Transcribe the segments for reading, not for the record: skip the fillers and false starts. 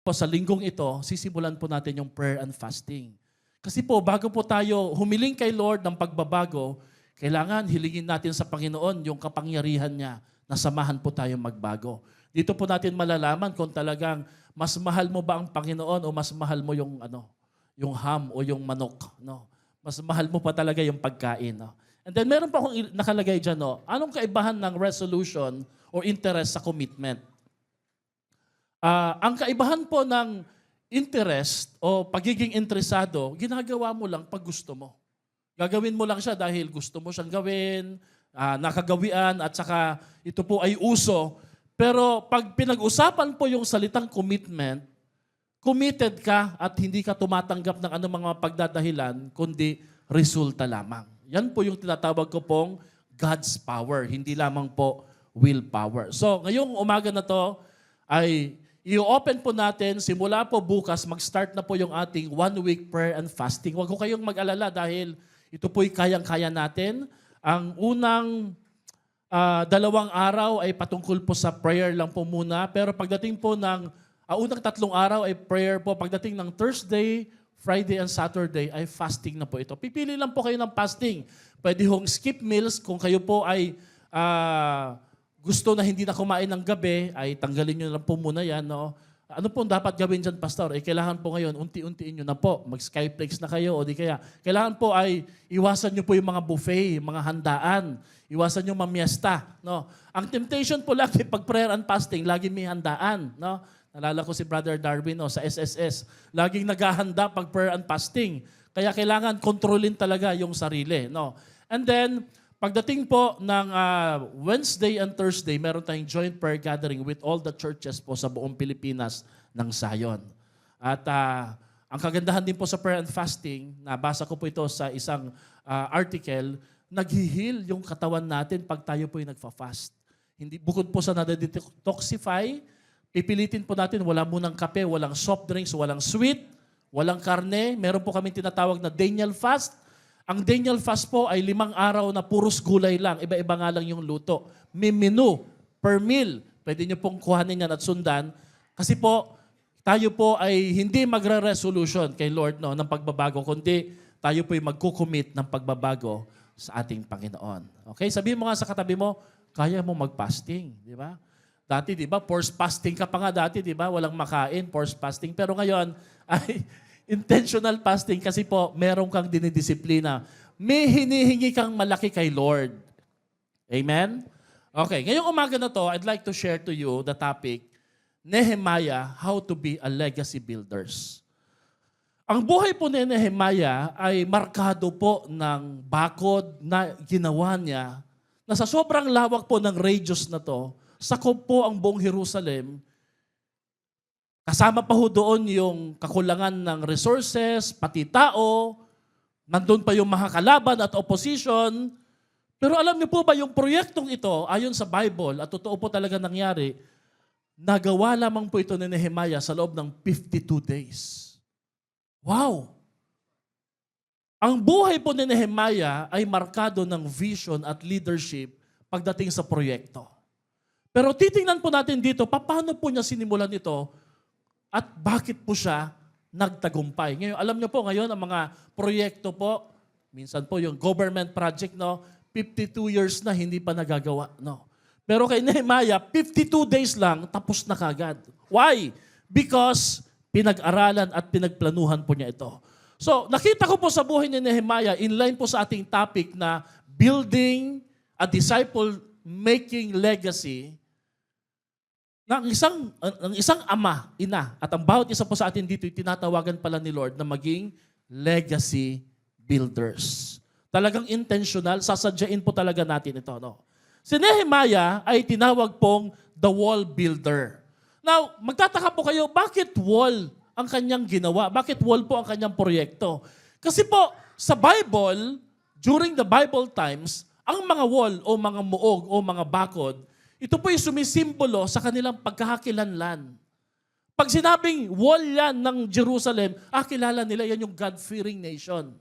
po sa linggong ito, sisimulan po natin yung prayer and fasting. Kasi po, bago po tayo humiling kay Lord ng pagbabago, kailangan hilingin natin sa Panginoon yung kapangyarihan niya na samahan po tayong magbago. Dito po natin malalaman kung talagang mas mahal mo ba ang Panginoon o mas mahal mo yung yung ham o yung manok, no? Mas mahal mo pa talaga yung pagkain, no? And then meron pa akong nakalagay diyan, no. Anong kaibahan ng resolution or interest sa commitment? Ang kaibahan po ng interest o pagiging interesado, ginagawa mo lang pag gusto mo. Gagawin mo lang siya dahil gusto mo siyang gawin, nakagawian, at saka ito po ay uso. Pero pag pinag-usapan po yung salitang commitment, committed ka at hindi ka tumatanggap ng anumang mga pagdadahilan, kundi resulta lamang. Yan po yung tinatawag ko pong God's power, hindi lamang po willpower. So ngayong umaga na to ay i-open po natin, simula po bukas, mag-start na po yung ating 1 week prayer and fasting. Huwag ko kayong mag-alala dahil ito po'y kayang-kaya natin. Ang unang 2 araw ay patungkol po sa prayer lang po muna. Pero pagdating po ng unang 3 araw ay prayer po. Pagdating ng Thursday, Friday, and Saturday ay fasting na po ito. Pipili lang po kayo ng fasting. Pwede hong skip meals kung kayo po ay gusto na hindi na kumain ng gabi, ay tanggalin nyo lang po muna yan. No? Ano po dapat gawin dyan, Pastor? Kailangan po ngayon, unti-untiin nyo na po. Mag-Skyflex na kayo o di kaya. Kailangan po ay iwasan nyo po yung mga buffet, mga handaan. Iwasan nyo mamiesta. No? Ang temptation po lagi pag prayer and fasting, lagi may handaan. No? Nalala ko si Brother Darwin sa SSS. Laging naghahanda pag prayer and fasting. Kaya kailangan kontrolin talaga yung sarili. No? And then, pagdating po ng Wednesday and Thursday, meron tayong joint prayer gathering with all the churches po sa buong Pilipinas ng Zion. At ang kagandahan din po sa prayer and fasting, nabasa ko po ito sa isang article, nag-heal yung katawan natin pag tayo po yung nagfa-fast. Hindi, bukod po sa nadetoxify, pipilitin po natin, wala munang kape, walang soft drinks, walang sweet, walang karne. Meron po kami tinatawag na Daniel fast. Ang Daniel fast po ay 5 araw na puros gulay lang. Iba-iba nga lang yung luto. May menu per meal. Pwede nyo pong kuhanin yan at sundan. Kasi po, tayo po ay hindi magre-resolution kay Lord ng pagbabago, kundi tayo po ay magkukumit ng pagbabago sa ating Panginoon. Okay? Sabihin mo nga sa katabi mo, kaya mo mag-fasting. Di ba? Dati, di ba, forced fasting ka pa nga dati, di ba? Walang makain, forced fasting. Pero ngayon, ay intentional fasting kasi po, meron kang dinidisiplina. May hinihingi kang malaki kay Lord. Amen? Okay, ngayong umaga na to, I'd like to share to you the topic, Nehemiah, how to be a legacy builders. Ang buhay po ni Nehemiah ay markado po ng bakod na ginawa niya na sa sobrang lawak po ng radius na to, sakop po ang buong Jerusalem. Kasama pa ho doon yung kakulangan ng resources, pati tao, nandun pa yung mga kalaban at opposition. Pero alam niyo po ba, yung proyektong ito, ayon sa Bible, at totoo po talaga nangyari, nagawa lamang po ito ni Nehemiah sa loob ng 52 days. Wow! Ang buhay po ni Nehemiah ay markado ng vision at leadership pagdating sa proyekto. Pero titingnan po natin dito, paano po niya sinimulan ito at bakit po siya nagtagumpay. Ngayon, alam niyo po ngayon ang mga proyekto po, minsan po yung government project, 52 years na hindi pa nagagawa. Pero kay Nehemiah, 52 days lang, tapos na kagad. Why? Because pinag-aralan at pinagplanuhan po niya ito. So, nakita ko po sa buhay ni Nehemiah, in line po sa ating topic na building a disciple-making legacy, ng isang ama, ina, at ang bawat isa po sa atin dito, tinatawagan pala ni Lord na maging legacy builders. Talagang intentional, sasadyain po talaga natin ito. Si Nehemiah ay tinawag pong the wall builder. Now, magtataka po kayo, bakit wall ang kanyang ginawa? Bakit wall po ang kanyang proyekto? Kasi po, sa Bible, during the Bible times, ang mga wall o mga muog o mga bakod, ito po yung sumisimbolo sa kanilang pagkakakilanlan. Pag sinabing wall yan ng Jerusalem, kilala nila yan yung God-fearing nation.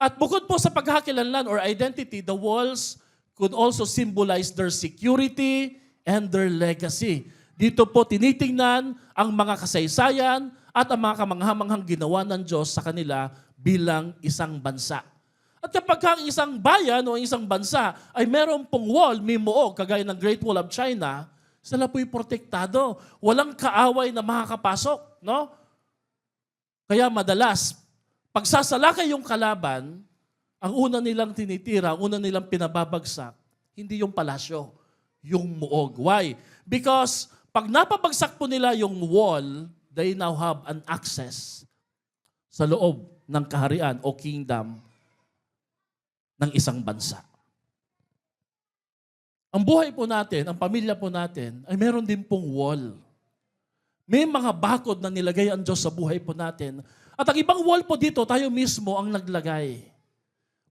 At bukod po sa pagkakakilanlan or identity, the walls could also symbolize their security and their legacy. Dito po tinitingnan ang mga kasaysayan at ang mga kamanghamanghang ginawa ng Diyos sa kanila bilang isang bansa. At kapag ang isang bayan o isang bansa ay meron pong wall, may muog, kagaya ng Great Wall of China, sila po'y protektado. Walang kaaway na makakapasok. No? Kaya madalas, pag sasalakay yung kalaban, ang una nilang tinitira, ang una nilang pinababagsak, hindi yung palasyo, yung muog. Why? Because pag napabagsak po nila yung wall, they now have an access sa loob ng kaharian o kingdom ng isang bansa. Ang buhay po natin, ang pamilya po natin, ay meron din pong wall. May mga bakod na nilagay ang Diyos sa buhay po natin. At ang ibang wall po dito, tayo mismo ang naglagay.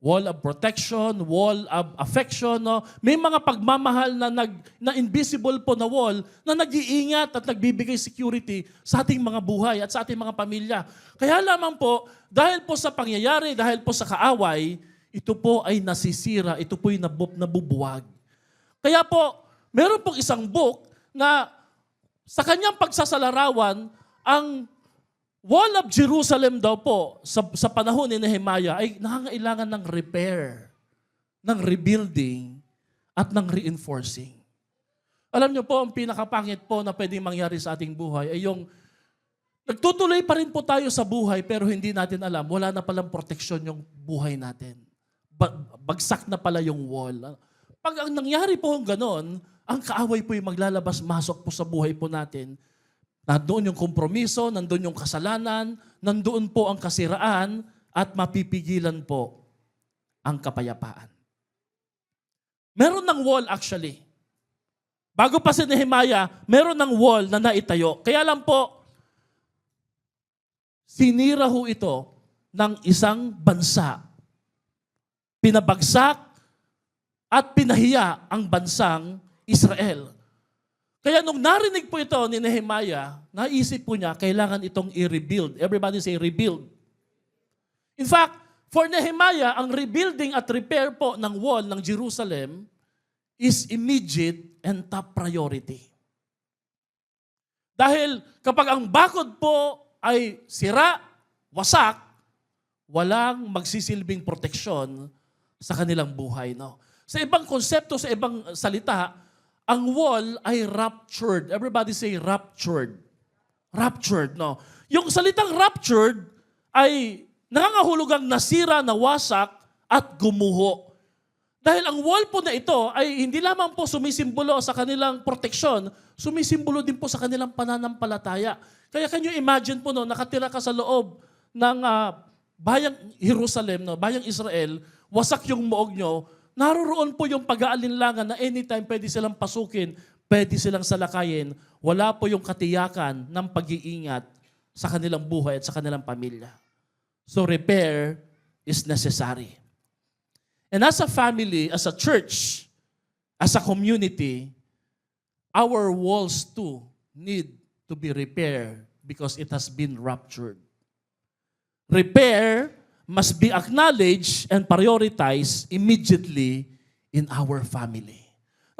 Wall of protection, wall of affection. No? May mga pagmamahal na invisible po na wall na nag-iingat at nagbibigay security sa ating mga buhay at sa ating mga pamilya. Kaya lamang po, dahil po sa pangyayari, dahil po sa kaaway, ito po ay nasisira, ito po ay nabubuwag. Kaya po, meron pong isang book na sa kanyang pagsasalarawan, ang Wall of Jerusalem daw po sa panahon ni Nehemiah ay nangangailangan ng repair, ng rebuilding, at ng reinforcing. Alam niyo po, ang pinakapangit po na pwedeng mangyari sa ating buhay ay yung nagtutuloy pa rin po tayo sa buhay pero hindi natin alam, wala na palang proteksyon yung buhay natin. Bagsak na pala yung wall. Pag ang nangyari po ang ganon, ang kaaway po yung maglalabas-masok po sa buhay po natin. Nandoon yung kompromiso, nandoon yung kasalanan, nandoon po ang kasiraan, at mapipigilan po ang kapayapaan. Meron ng wall actually. Bago pa si Nehemiah, meron ng wall na naitayo. Kaya lang po, sinira ho ito ng isang bansa. Pinabagsak at pinahiya ang bansang Israel. Kaya nung narinig po ito ni Nehemiah, naisip po niya, kailangan itong i-rebuild. Everybody say rebuild. In fact, for Nehemiah, ang rebuilding at repair po ng wall ng Jerusalem is immediate and top priority. Dahil kapag ang bakod po ay sira, wasak, walang magsisilbing proteksyon sa kanilang buhay. No? Sa ibang konsepto, sa ibang salita, ang wall ay ruptured. Everybody say ruptured. Ruptured, no? Yung salitang ruptured ay nangangahulugang nasira, nawasak, at gumuho. Dahil ang wall po na ito ay hindi lamang po sumisimbolo sa kanilang proteksyon, sumisimbolo din po sa kanilang pananampalataya. Kaya can you imagine po, no, nakatira ka sa loob ng bayang Jerusalem, no, bayang Israel, wasak yung muog nyo, naroroon po yung pag-aalinlangan na anytime pwede silang pasukin, pwede silang salakayin, wala po yung katiyakan ng pag-iingat sa kanilang buhay at sa kanilang pamilya. So repair is necessary. And as a family, as a church, as a community, our walls too need to be repaired because it has been ruptured. Repair must be acknowledged and prioritized immediately in our family.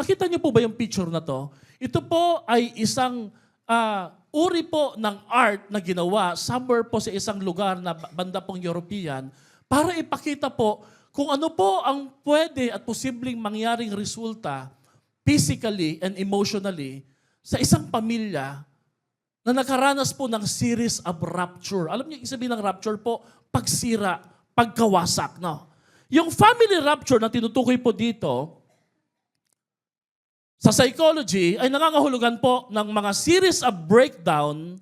Nakita niyo po ba yung picture na to? Ito po ay isang uri po ng art na ginawa somewhere po sa isang lugar na banda pong European para ipakita po kung ano po ang pwede at posibleng mangyaring resulta physically and emotionally sa isang pamilya na nakaranas po ng series of rupture. Alam niyo, isabihin ng rupture po, pagsira, pagkawasak. No? Yung family rupture na tinutukoy po dito, sa psychology, ay nangangahulugan po ng mga series of breakdown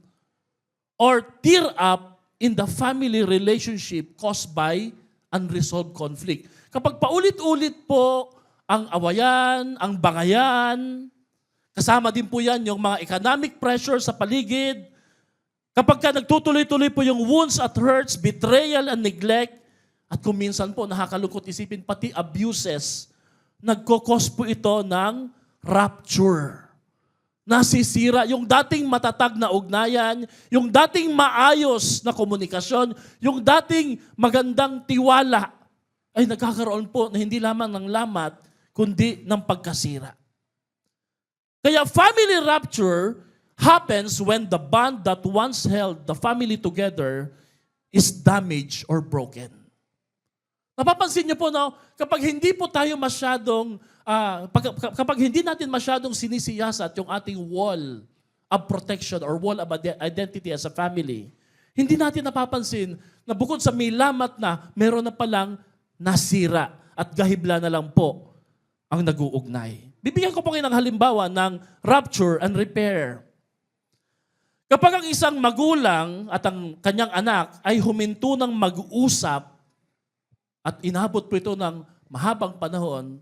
or tear up in the family relationship caused by unresolved conflict. Kapag paulit-ulit po ang awayan, ang bangayan, kasama din po yan yung mga economic pressure sa paligid. Kapag ka nagtutuloy-tuloy po yung wounds at hurts, betrayal and neglect, at kung minsan po nakakalungkot isipin, pati abuses, nagkukos po ito ng rupture. Nasisira yung dating matatag na ugnayan, yung dating maayos na komunikasyon, yung dating magandang tiwala, ay nagkakaroon po na hindi lamang ng lamat, kundi ng pagkasira. Kaya family rapture happens when the bond that once held the family together is damaged or broken. Napapansin niyo po, no? Kapag hindi po tayo masyadong, kapag hindi natin masyadong sinisiyasat yung ating wall of protection or wall of identity as a family, hindi natin napapansin na bukod sa may lamat na, meron na palang nasira at gahibla na lang po ang nag-uugnay. Bibigyan ko po kayo ng halimbawa ng rupture and repair. Kapag ang isang magulang at ang kanyang anak ay huminto ng mag-usap at inabot po ito ng mahabang panahon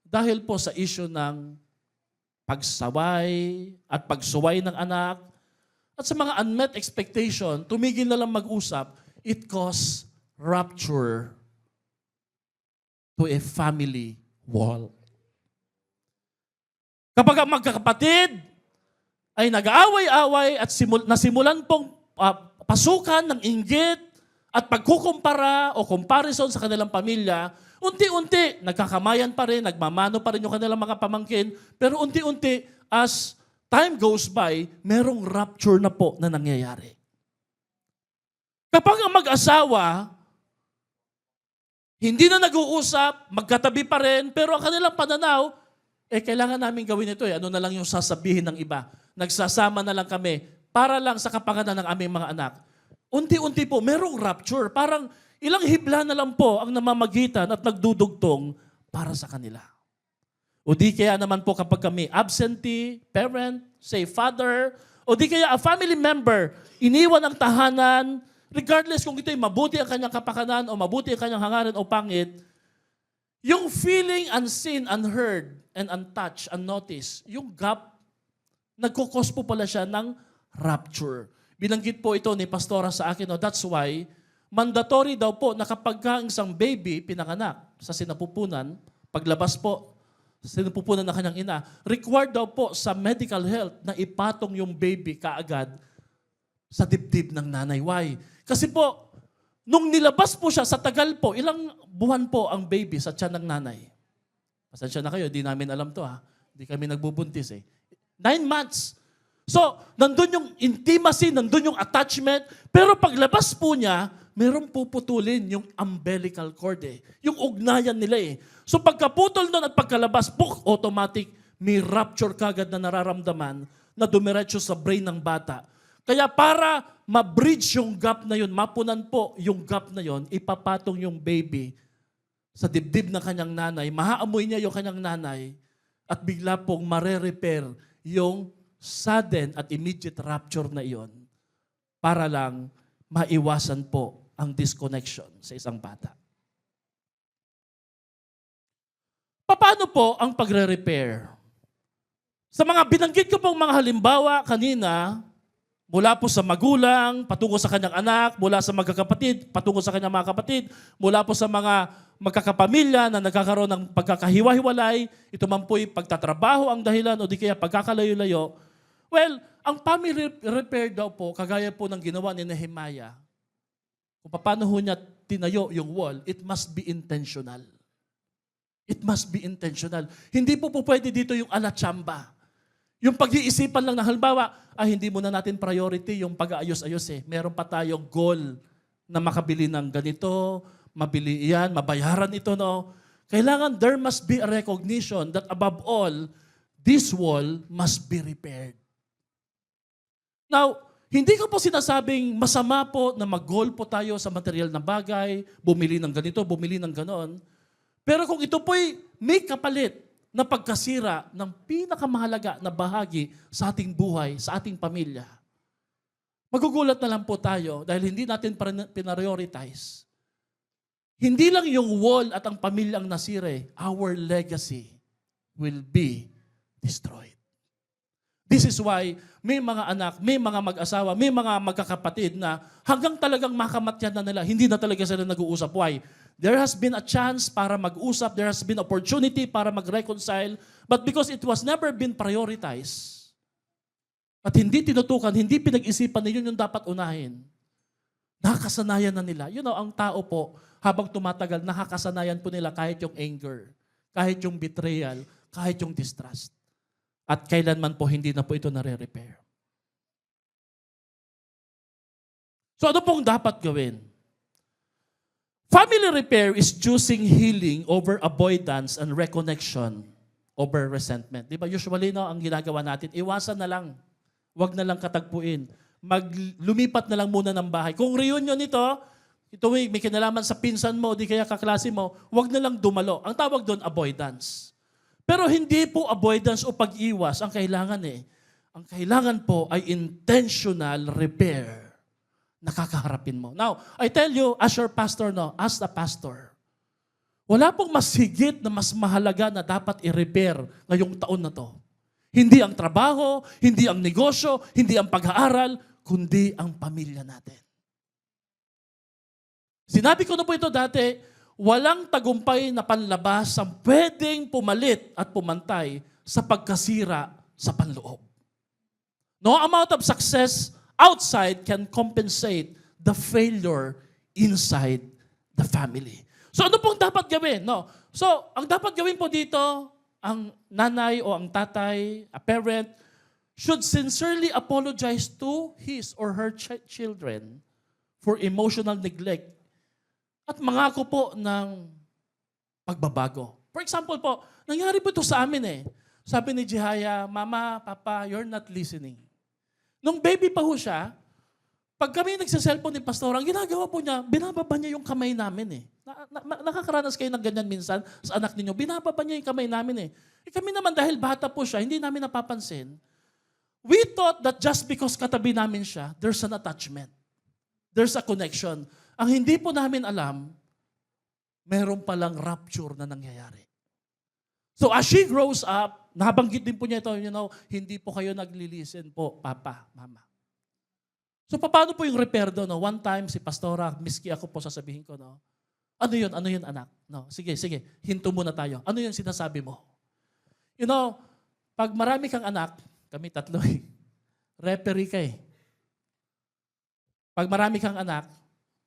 dahil po sa issue ng pagsaway at pagsuway ng anak at sa mga unmet expectation, tumigil na lang mag-usap, it caused rupture to a family wall. Kapag ang magkakapatid ay nag-aaway-away at nasimulan pong pasukan ng inggit at pagkukumpara o comparison sa kanilang pamilya, unti-unti nagkakamayan pa rin, nagmamano pa rin yung kanilang mga pamangkin, pero unti-unti as time goes by, merong rupture na po na nangyayari. Kapag ang mag-asawa, hindi na nag-uusap, magkatabi pa rin, pero ang kanilang pananaw, kailangan namin gawin ito. Ano na lang yung sasabihin ng iba? Nagsasama na lang kami para lang sa kapakanan ng aming mga anak. Unti-unti po, merong rupture. Parang ilang hibla na lang po ang namamagitan at nagdudugtong para sa kanila. O di kaya naman po kapag kami absentee, parent, say father, o di kaya a family member, iniwan ang tahanan, regardless kung ito'y mabuti ang kanyang kapakanan o mabuti ang kanyang hangarin o pangit, yung feeling unseen, unheard, and untouched, unnoticed, yung gap, nagkukos po pala siya ng rupture. Binanggit po ito ni Pastora sa akin, that's why, mandatory daw po na kapag ang isang baby pinanganak sa sinapupunan, paglabas po, sinapupunan ng kanyang ina, required daw po sa medical health na ipatong yung baby kaagad sa dibdib ng nanay. Why? Kasi po, nung nilabas po siya sa tagal po, ilang buwan po ang baby sa tiyan ng nanay? Pasensya na kayo, di namin alam to ha. Di kami nagbubuntis 9 months. So, nandun yung intimacy, nandun yung attachment, pero paglabas po niya, merong puputulin yung umbilical cord Yung ugnayan nila So pagkaputol nun at pagkalabas, automatic, may rupture kagad na nararamdaman na dumiretso sa brain ng bata. Kaya para ma-bridge yung gap na yun, mapunan po yung gap na yun, ipapatong yung baby sa dibdib ng kanyang nanay, mahaamoy niya yung kanyang nanay, at bigla pong mare-repair yung sudden at immediate rupture na iyon para lang maiwasan po ang disconnection sa isang bata. Paano po ang pagre-repair? Sa mga binanggit ko pong mga halimbawa kanina, mula po sa magulang, patungo sa kanyang anak, mula sa magkakapatid, patungo sa kanyang mga kapatid, mula po sa mga magkakapamilya na nagkakaroon ng pagkakahiwa-hiwalay, ito man po'y pagtatrabaho ang dahilan o di kaya pagkakalayo-layo. Well, ang family repair daw po, kagaya po ng ginawa ni Nehemiah, kung paano ho niya tinayo yung wall, it must be intentional. It must be intentional. Hindi po pwede dito yung alatsamba. Yung pag-iisipan lang na halimbawa, hindi muna natin priority yung pag-aayos-ayos Meron pa tayong goal na makabili ng ganito, mabili yan, mabayaran ito, no? Kailangan there must be a recognition that above all, this wall must be repaired. Now, hindi ko po sinasabing masama po na mag-goal po tayo sa material na bagay, bumili ng ganito, bumili ng ganon. Pero kung ito po'y may kapalit na pagkasira ng pinakamahalaga na bahagi sa ating buhay, sa ating pamilya, magugulat na lang po tayo dahil hindi natin pinarioritize. Hindi lang yung wall at ang pamilyang nasira, our legacy will be destroyed. This is why may mga anak, may mga mag-asawa, may mga magkakapatid na hanggang talagang makamatyan na nila, hindi na talaga sila nag-uusap. Why? There has been a chance para mag-usap, there has been opportunity para mag-reconcile, but because it was never been prioritized, at hindi tinutukan, hindi pinag-isipan na yun yung dapat unahin, nakasanayan na nila. You know, ang tao po, habang tumatagal, nakakasanayan po nila kahit yung anger, kahit yung betrayal, kahit yung distrust. at kailanman po hindi na po ito nare-repair. So ano pong dapat gawin? Family repair is choosing healing over avoidance and reconnection over resentment. Di ba? Usually, no, ang ginagawa natin, iwasan na lang. Huwag na lang katagpuin. Lumipat na lang muna ng bahay. Kung reunion ito may kinalaman sa pinsan mo, di kaya kaklase mo, huwag na lang dumalo. Ang tawag doon, avoidance. Pero hindi po avoidance o pag-iwas ang kailangan eh. Ang kailangan po ay intentional repair. Nakakaharapin mo. Now, I tell you, as your pastor, as the pastor, wala pong mas higit na mas mahalaga na dapat i-repair ngayong taon na to. Hindi ang trabaho, hindi ang negosyo, hindi ang pag-aaral, kundi ang pamilya natin. Sinabi ko na po ito dati, walang tagumpay na panlabas ang pwedeng pumalit at pumantay sa pagkasira sa panloob. No amount of success outside can compensate the failure inside the family. So ano pong dapat gawin? No. So ang dapat gawin po dito, ang nanay o ang tatay, a parent, should sincerely apologize to his or her children for emotional neglect at mangako po ng pagbabago. For example po, nangyari po ito sa amin eh. Sabi ni Jihaya, Mama, Papa, you're not listening. Nung baby pa ho siya, pag kami nagsiselfone ni Pastor, ang ginagawa po niya, binababa niya yung kamay namin eh. Nakakaranas kayo ng ganyan minsan sa anak ninyo, binababa niya yung kamay namin eh. Kami naman dahil bata po siya, hindi namin napapansin. We thought that just because katabi namin siya, there's an attachment. There's a connection. Ang hindi po namin alam, meron palang rapture na nangyayari. So as she grows up, nabanggit din po niya ito, hindi po kayo naglilisten po, Papa, Mama. So paano po yung repair doon? One time, si Pastora, miski ako po sasabihin ko, ano yun anak? Sige, hinto muna tayo. Ano yun sinasabi mo? Pag marami kang anak, kami tatlo referee ka eh. Pag marami kang anak,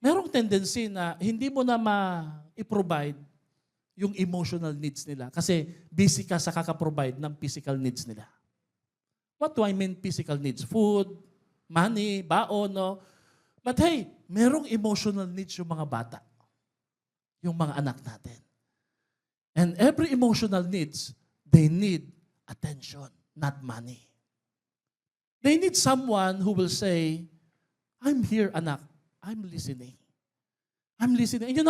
merong tendency na hindi mo na ma-provide yung emotional needs nila. Kasi busy ka sa kaka-provide ng physical needs nila. What do I mean physical needs? Food, money, baon, no? But hey, merong emotional needs yung mga bata. Yung mga anak natin. And every emotional needs, they need attention, not money. They need someone who will say, I'm here, anak. I'm listening. I'm listening. And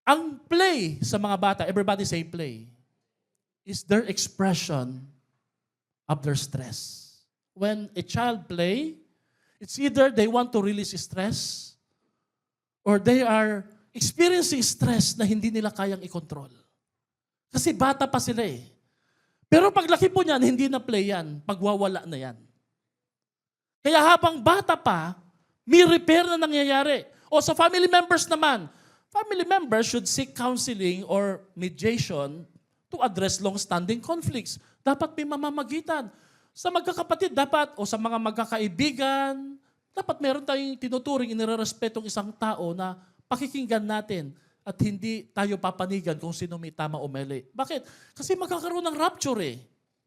ang play sa mga bata, everybody say play, is their expression of their stress. When a child play, it's either they want to release stress or they are experiencing stress na hindi nila kayang i-control. Kasi bata pa sila eh. Pero paglaki po niyan, hindi na play yan. Pagwawala na yan. Kaya habang bata pa, may repair na nangyayari. O sa family members naman, family members should seek counseling or mediation to address long-standing conflicts. Dapat may mamamagitan. Sa magkakapatid, dapat, o sa mga magkakaibigan, dapat meron tayong tinuturing, inirerespetong isang tao na pakikinggan natin at hindi tayo papanigan kung sino may tama o mali. Bakit? Kasi magkakaroon ng rapture eh.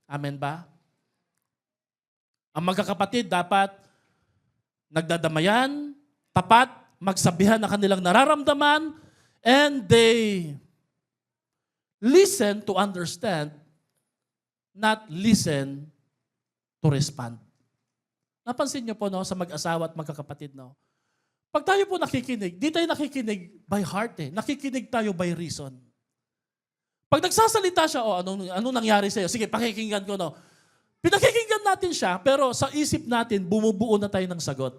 Amen ba? Ang magkakapatid dapat nagdadamayan, tapat, magsabihan na kanilang nararamdaman, and they listen to understand, not listen to respond. Napansin niyo po sa mag-asawa at magkakapatid, pag tayo po nakikinig, di tayo nakikinig by heart eh. Nakikinig tayo by reason. Pag nagsasalita siya, anong nangyari sa'yo? Sige, pakikinggan ko, Pinakikinggan natin siya, pero sa isip natin, bumubuo na tayo ng sagot.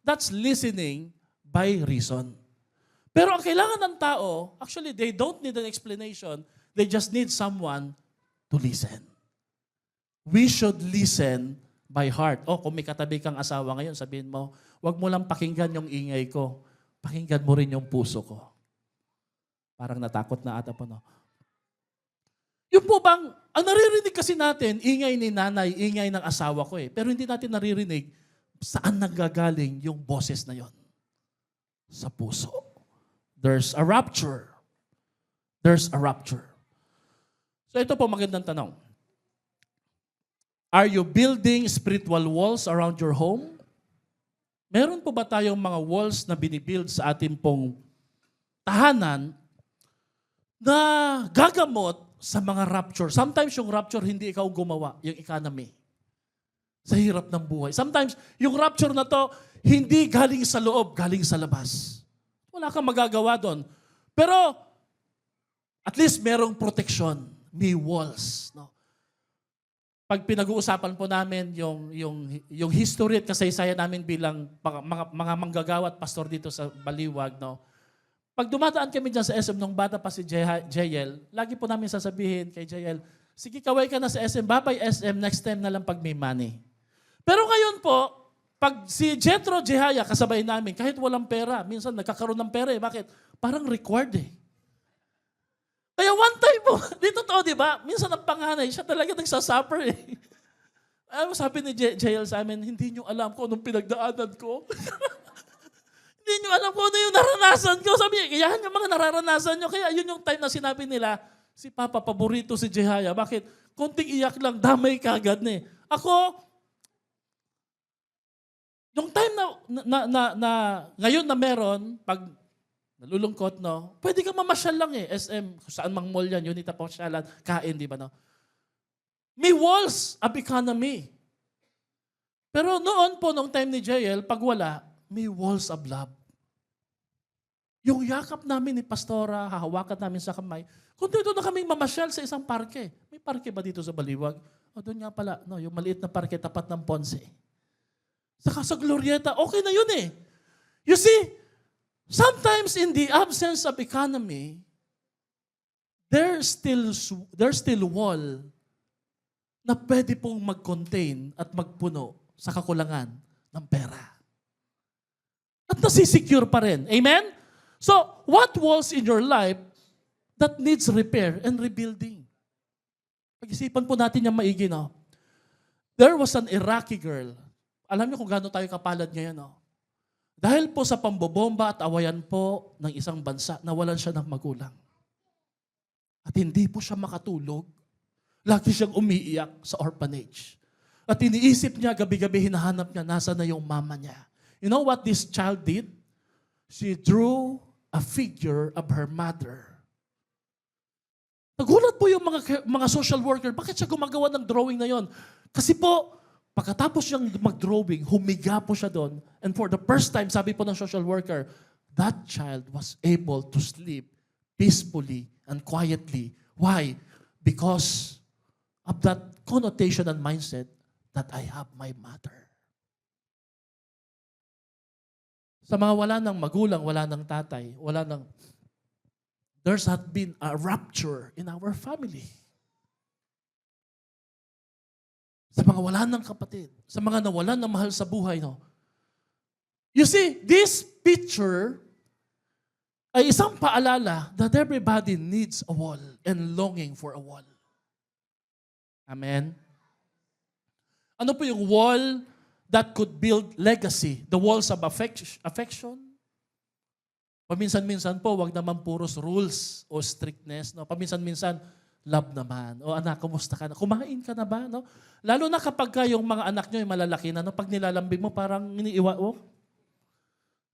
That's listening by reason. Pero ang kailangan ng tao, actually, they don't need an explanation. They just need someone to listen. We should listen by heart. Kung may katabi kang asawa ngayon, sabihin mo, wag mo lang pakinggan yung ingay ko. Pakinggan mo rin yung puso ko. Parang natakot na ata po, Yung po bang, ang naririnig kasi natin, ingay ni nanay, ingay ng asawa ko eh. Pero hindi natin naririnig saan nanggagaling yung boses na yon. Sa puso. There's a rapture. There's a rapture. So ito po magandang tanong. Are you building spiritual walls around your home? Meron po ba tayong mga walls na binibuild sa ating pong tahanan na gagamot sa mga rapture? Sometimes yung rapture hindi ikaw gumawa, yung economy. Sa hirap ng buhay. Sometimes yung rapture na to hindi galing sa loob, galing sa labas. Wala kang magagawa doon. Pero at least merong protection, may walls, no? Pag pinag-uusapan po namin yung history at kasaysayan namin bilang mga manggagawa at pastor dito sa Baliwag, no? Pag dumadaan kami dyan sa SM nung bata pa si JL, lagi po namin sasabihin kay JL, sige, kaway ka na sa SM, babay SM, next time na lang pag may money. Pero ngayon po, pag si Jethro Jehaya kasabay namin, kahit walang pera, minsan nagkakaroon ng pera eh. Bakit? Parang required eh. Kaya one time po, dito to, di ba? Minsan ang panganay, siya talaga nagsasuffer eh. Sabi ni JL sa amin, hindi nyo alam kung anong pinagdaanan ko. Hindi nyo alam kung ano yung naranasan ko. Sabi niya, kaya yung mga nararanasan nyo. Kaya yun yung time na sinabi nila, si Papa, paborito si Jehaya. Bakit? Konting iyak lang, damay ka agad na eh. Ako, yung time na ngayon na meron, pag nalulungkot, no? Pwede ka mamasyal lang eh. SM, kung saan mang mall yan, unit na pasyalan, kain, di ba, no? May walls of economy. Pero noon po, noong time ni JL, pag wala, may walls of love. Yung yakap namin ni Pastora, hahawakan namin sa kamay, kung dito na kaming mamasyal sa isang parke. May parke ba dito sa Baliwag? O doon nga pala, no, yung maliit na parke tapat ng Ponce. Saka sa Glorieta, okay na yun eh. You see, sometimes in the absence of economy, there's still wall na pwede pong mag-contain at magpuno sa kakulangan ng pera. At nasisecure pa rin. Amen? So, what walls in your life that needs repair and rebuilding? Pag-isipan po natin yung maigi, no? There was an Iraqi girl. Alam niyo kung gaano tayo kapalad ngayon, no? Dahil po sa pambobomba at awayan po ng isang bansa, nawalan siya ng magulang. At hindi po siya makatulog. Lagi siyang umiiyak sa orphanage. At iniisip niya, gabi-gabi hinahanap niya, nasa na yung mama niya. You know what this child did? She drew a figure of her mother. Nagulat po yung mga social worker, bakit siya gumagawa ng drawing na yon? Kasi po, pagkatapos siyang mag-drawing, humiga po siya doon. And for the first time, sabi po ng social worker, that child was able to sleep peacefully and quietly. Why? Because of that connotation and mindset that I have my mother. Sa mga wala ng magulang, wala ng tatay, there's had been a rupture in our family. Sa mga wala ng kapatid, sa mga nawalan ng mahal sa buhay, no? You see, this picture ay isang paalala that everybody needs a wall and longing for a wall. Amen? Ano po yung wall that could build legacy? The walls of affection? Paminsan-minsan po, wag naman puros rules o strictness. No? Paminsan-minsan, love naman. O anak, kumusta ka na? Kumain ka na ba? No? Lalo na kapag yung mga anak nyo ay malalaki na, no? Pag nilalambing mo, parang iniiwa. Oh.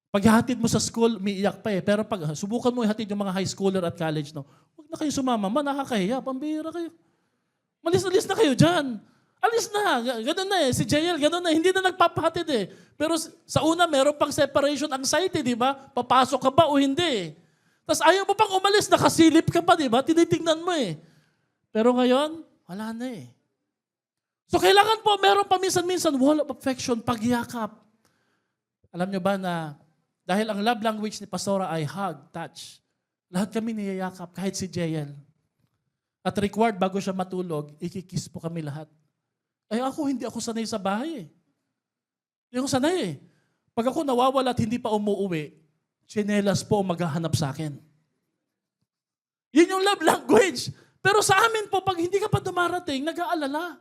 Pag hatid mo sa school, umiiyak pa eh. Pero pag subukan mo ihatid yung mga high schooler at college, no? Huwag na kayo sumama. Nakakahiya. Pambihira kayo. Malis-alis na kayo dyan. Alis na. Ganun na eh. Si JL, ganun na. Hindi na nagpapahatid eh. Pero sa una, meron pang separation anxiety, di ba? Papasok ka ba o hindi? Tapos ayaw mo pang umalis, nakasilip ka pa, di ba? Tinitingnan mo eh. Pero ngayon, wala na eh. So kailangan po, meron pa minsan-minsan wall of affection, pagyakap. Alam nyo ba na dahil ang love language ni Pastora ay hug, touch. Lahat kami niyayakap, kahit si JL. At required bago siya matulog, ikikiss po kami lahat. Ay hindi ako sanay sa bahay eh. Hindi ako sanay eh. Pag ako nawawala at hindi pa umuwi, tsinelas po maghahanap sa akin. Yun yung love language. Pero sa amin po, pag hindi ka pa dumarating, nag-aalala.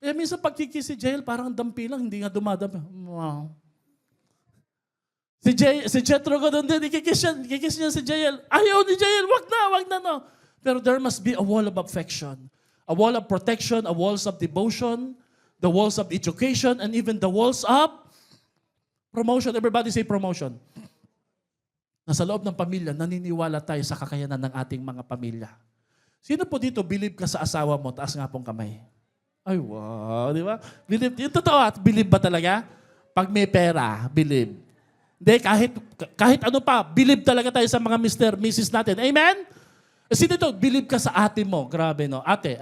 Kaya minsan pagkikiss si JL, parang dampi lang, hindi nga dumadampi. Wow. Si Jethro ko doon din, ikikiss niya si JL. Ayaw ni JL, wag na, no. Pero there must be a wall of affection, a wall of protection, a walls of devotion, the walls of education, and even the walls of promotion. Everybody say promotion. Nasa loob ng pamilya, naniniwala tayo sa kakayanan ng ating mga pamilya. Sino po dito, believe ka sa asawa mo? Taas nga pong kamay. Ay, wow, di ba? Believe, yung totoo, at believe ba talaga? Pag may pera, believe. Hindi, kahit ano pa, believe talaga tayo sa mga Mr. Mrs. natin. Amen? Sino ito? Believe ka sa ate mo. Grabe, no? Ate.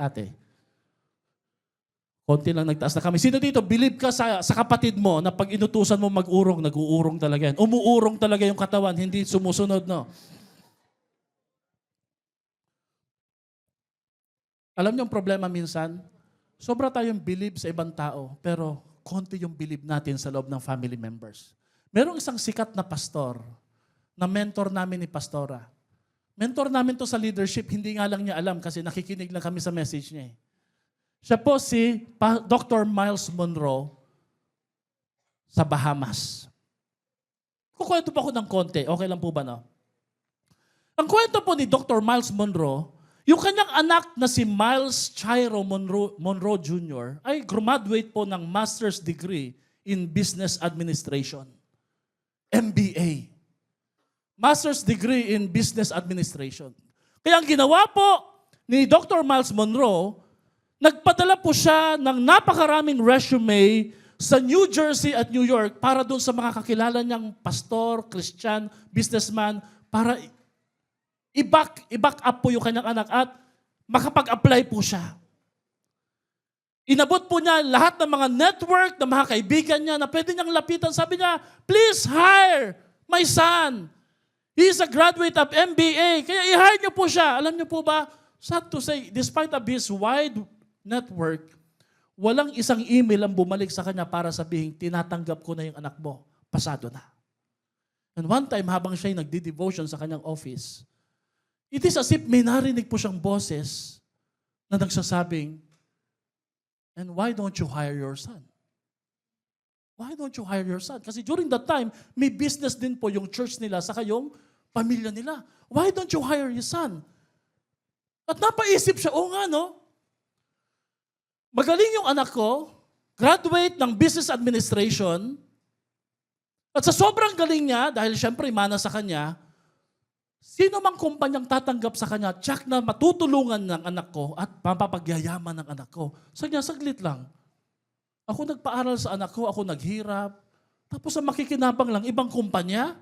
Konti lang nagtaas na kami. Sino dito? Believe ka sa kapatid mo na pag inutusan mo mag-urong, nag-uurong talaga yan. Umuurong talaga yung katawan, hindi sumusunod, no? Alam niyo ang problema minsan? Sobra tayong believe sa ibang tao, pero konti yung believe natin sa loob ng family members. Merong isang sikat na pastor na mentor namin ni Pastora. Mentor namin to sa leadership, hindi nga lang niya alam kasi nakikinig lang kami sa message niya. Siya po si Dr. Miles Monroe sa Bahamas. Kukwento po ako ng konti, okay lang po ba no? Ang kwento po ni Dr. Miles Monroe, yung kanyang anak na si Miles Chiro Monroe Jr. ay graduate po ng master's degree in business administration. MBA. Master's degree in business administration. Kaya ang ginawa po ni Dr. Miles Monroe, nagpadala po siya ng napakaraming resume sa New Jersey at New York para doon sa mga kakilala niyang pastor, Christian, businessman, para i-back up po yung kanyang anak at makapag-apply po siya. Inabot po niya lahat ng mga network, ng mga kaibigan niya na pwede niyang lapitan. Sabi niya, please hire my son. He is a graduate of MBA. Kaya i-hire niyo po siya. Alam niyo po ba, sad to say, despite of his wide network, walang isang email ang bumalik sa kanya para sabihin, tinatanggap ko na yung anak mo. Pasado na. And one time, habang siya'y nagdi-devotion sa kanyang office, it is as if may narinig po siyang boses na nagsasabing, and why don't you hire your son? Why don't you hire your son? Kasi during that time, may business din po yung church nila sa kayong pamilya nila. Why don't you hire your son? At napaisip siya, oo nga no, magaling yung anak ko, graduate ng business administration, at sa sobrang galing niya, dahil syempre mana sa kanya, sino mang kumpanyang tatanggap sa kanya, tsak na matutulungan ng anak ko at mapapagyayaman ng anak ko. Sabi niya, saglit lang. Ako nagpaaral sa anak ko, ako naghirap. Tapos ang makikinabang lang, ibang kumpanya.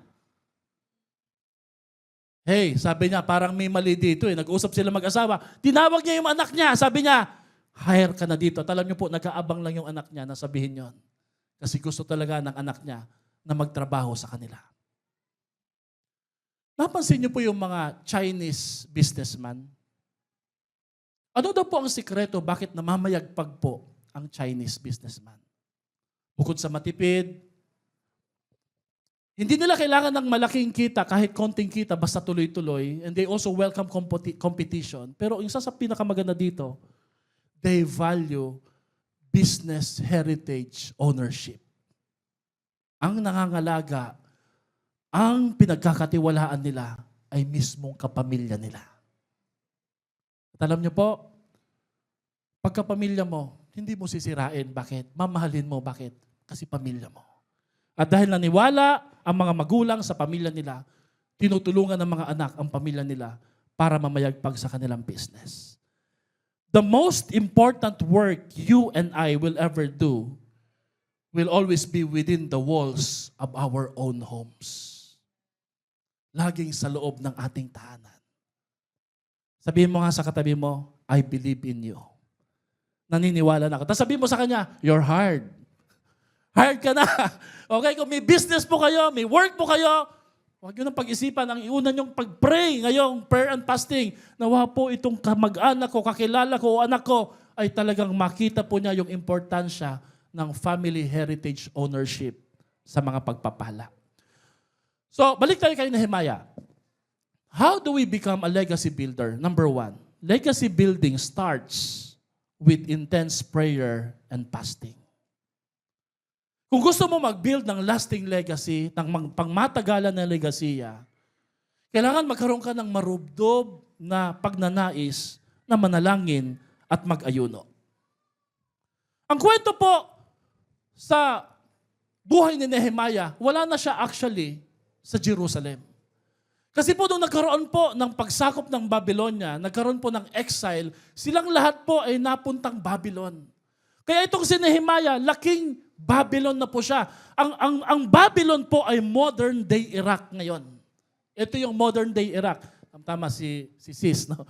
Hey, sabi niya, parang may mali dito eh. Nag-usap sila mag-asawa. Tinawag niya yung anak niya. Sabi niya, hire ka na dito. At alam niyo po, nag-aabang lang yung anak niya na sabihin yon. Kasi gusto talaga ng anak niya na magtrabaho sa kanila. Napansin niyo po yung mga Chinese businessman? Ano daw po ang sikreto bakit namamayagpag po ang Chinese businessman? Bukod sa matipid, hindi nila kailangan ng malaking kita, kahit konting kita, basta tuloy-tuloy. And they also welcome competition. Pero isa sa pinakamaganda dito, they value business heritage ownership. Ang nangangalaga, ang pinagkakatiwalaan nila ay mismong kapamilya nila. At alam niyo po, pagkapamilya mo, hindi mo sisirain. Bakit? Mamahalin mo. Bakit? Kasi pamilya mo. At dahil naniwala ang mga magulang sa pamilya nila, tinutulungan ng mga anak ang pamilya nila para mamayagpag sa kanilang business. The most important work you and I will ever do will always be within the walls of our own homes. Laging sa loob ng ating tahanan. Sabihin mo nga sa katabi mo, I believe in you. Naniniwala na ako. Tapos sabihin mo sa kanya, you're hard. Hard ka na. Okay, kung may business po kayo, may work po kayo, huwag nyo nang pag-isipan. Ang iuna nyong pag-pray ngayong prayer and fasting, nawa po itong kamag-anak ko, kakilala ko, o anak ko, ay talagang makita po niya yung importansya ng family heritage ownership sa mga pagpapala. So, balik tayo kay Nehemiah. How do we become a legacy builder? Number one, legacy building starts with intense prayer and fasting. Kung gusto mo mag-build ng lasting legacy, ng pangmatagalan na legasiya, kailangan magkaroon ka ng marubdob na pagnanais na manalangin at mag-ayuno. Ang kwento po sa buhay ni Nehemiah, wala na siya actually sa Jerusalem. Kasi po nung nagkaroon po ng pagsakop ng Babylonia, nagkaroon po ng exile, silang lahat po ay napuntang Babylon. Kaya itong si Nehemiah, laking Babylon na po siya. Ang Babylon po ay modern day Iraq ngayon. Ito yung modern day Iraq. Tama si Sis, no?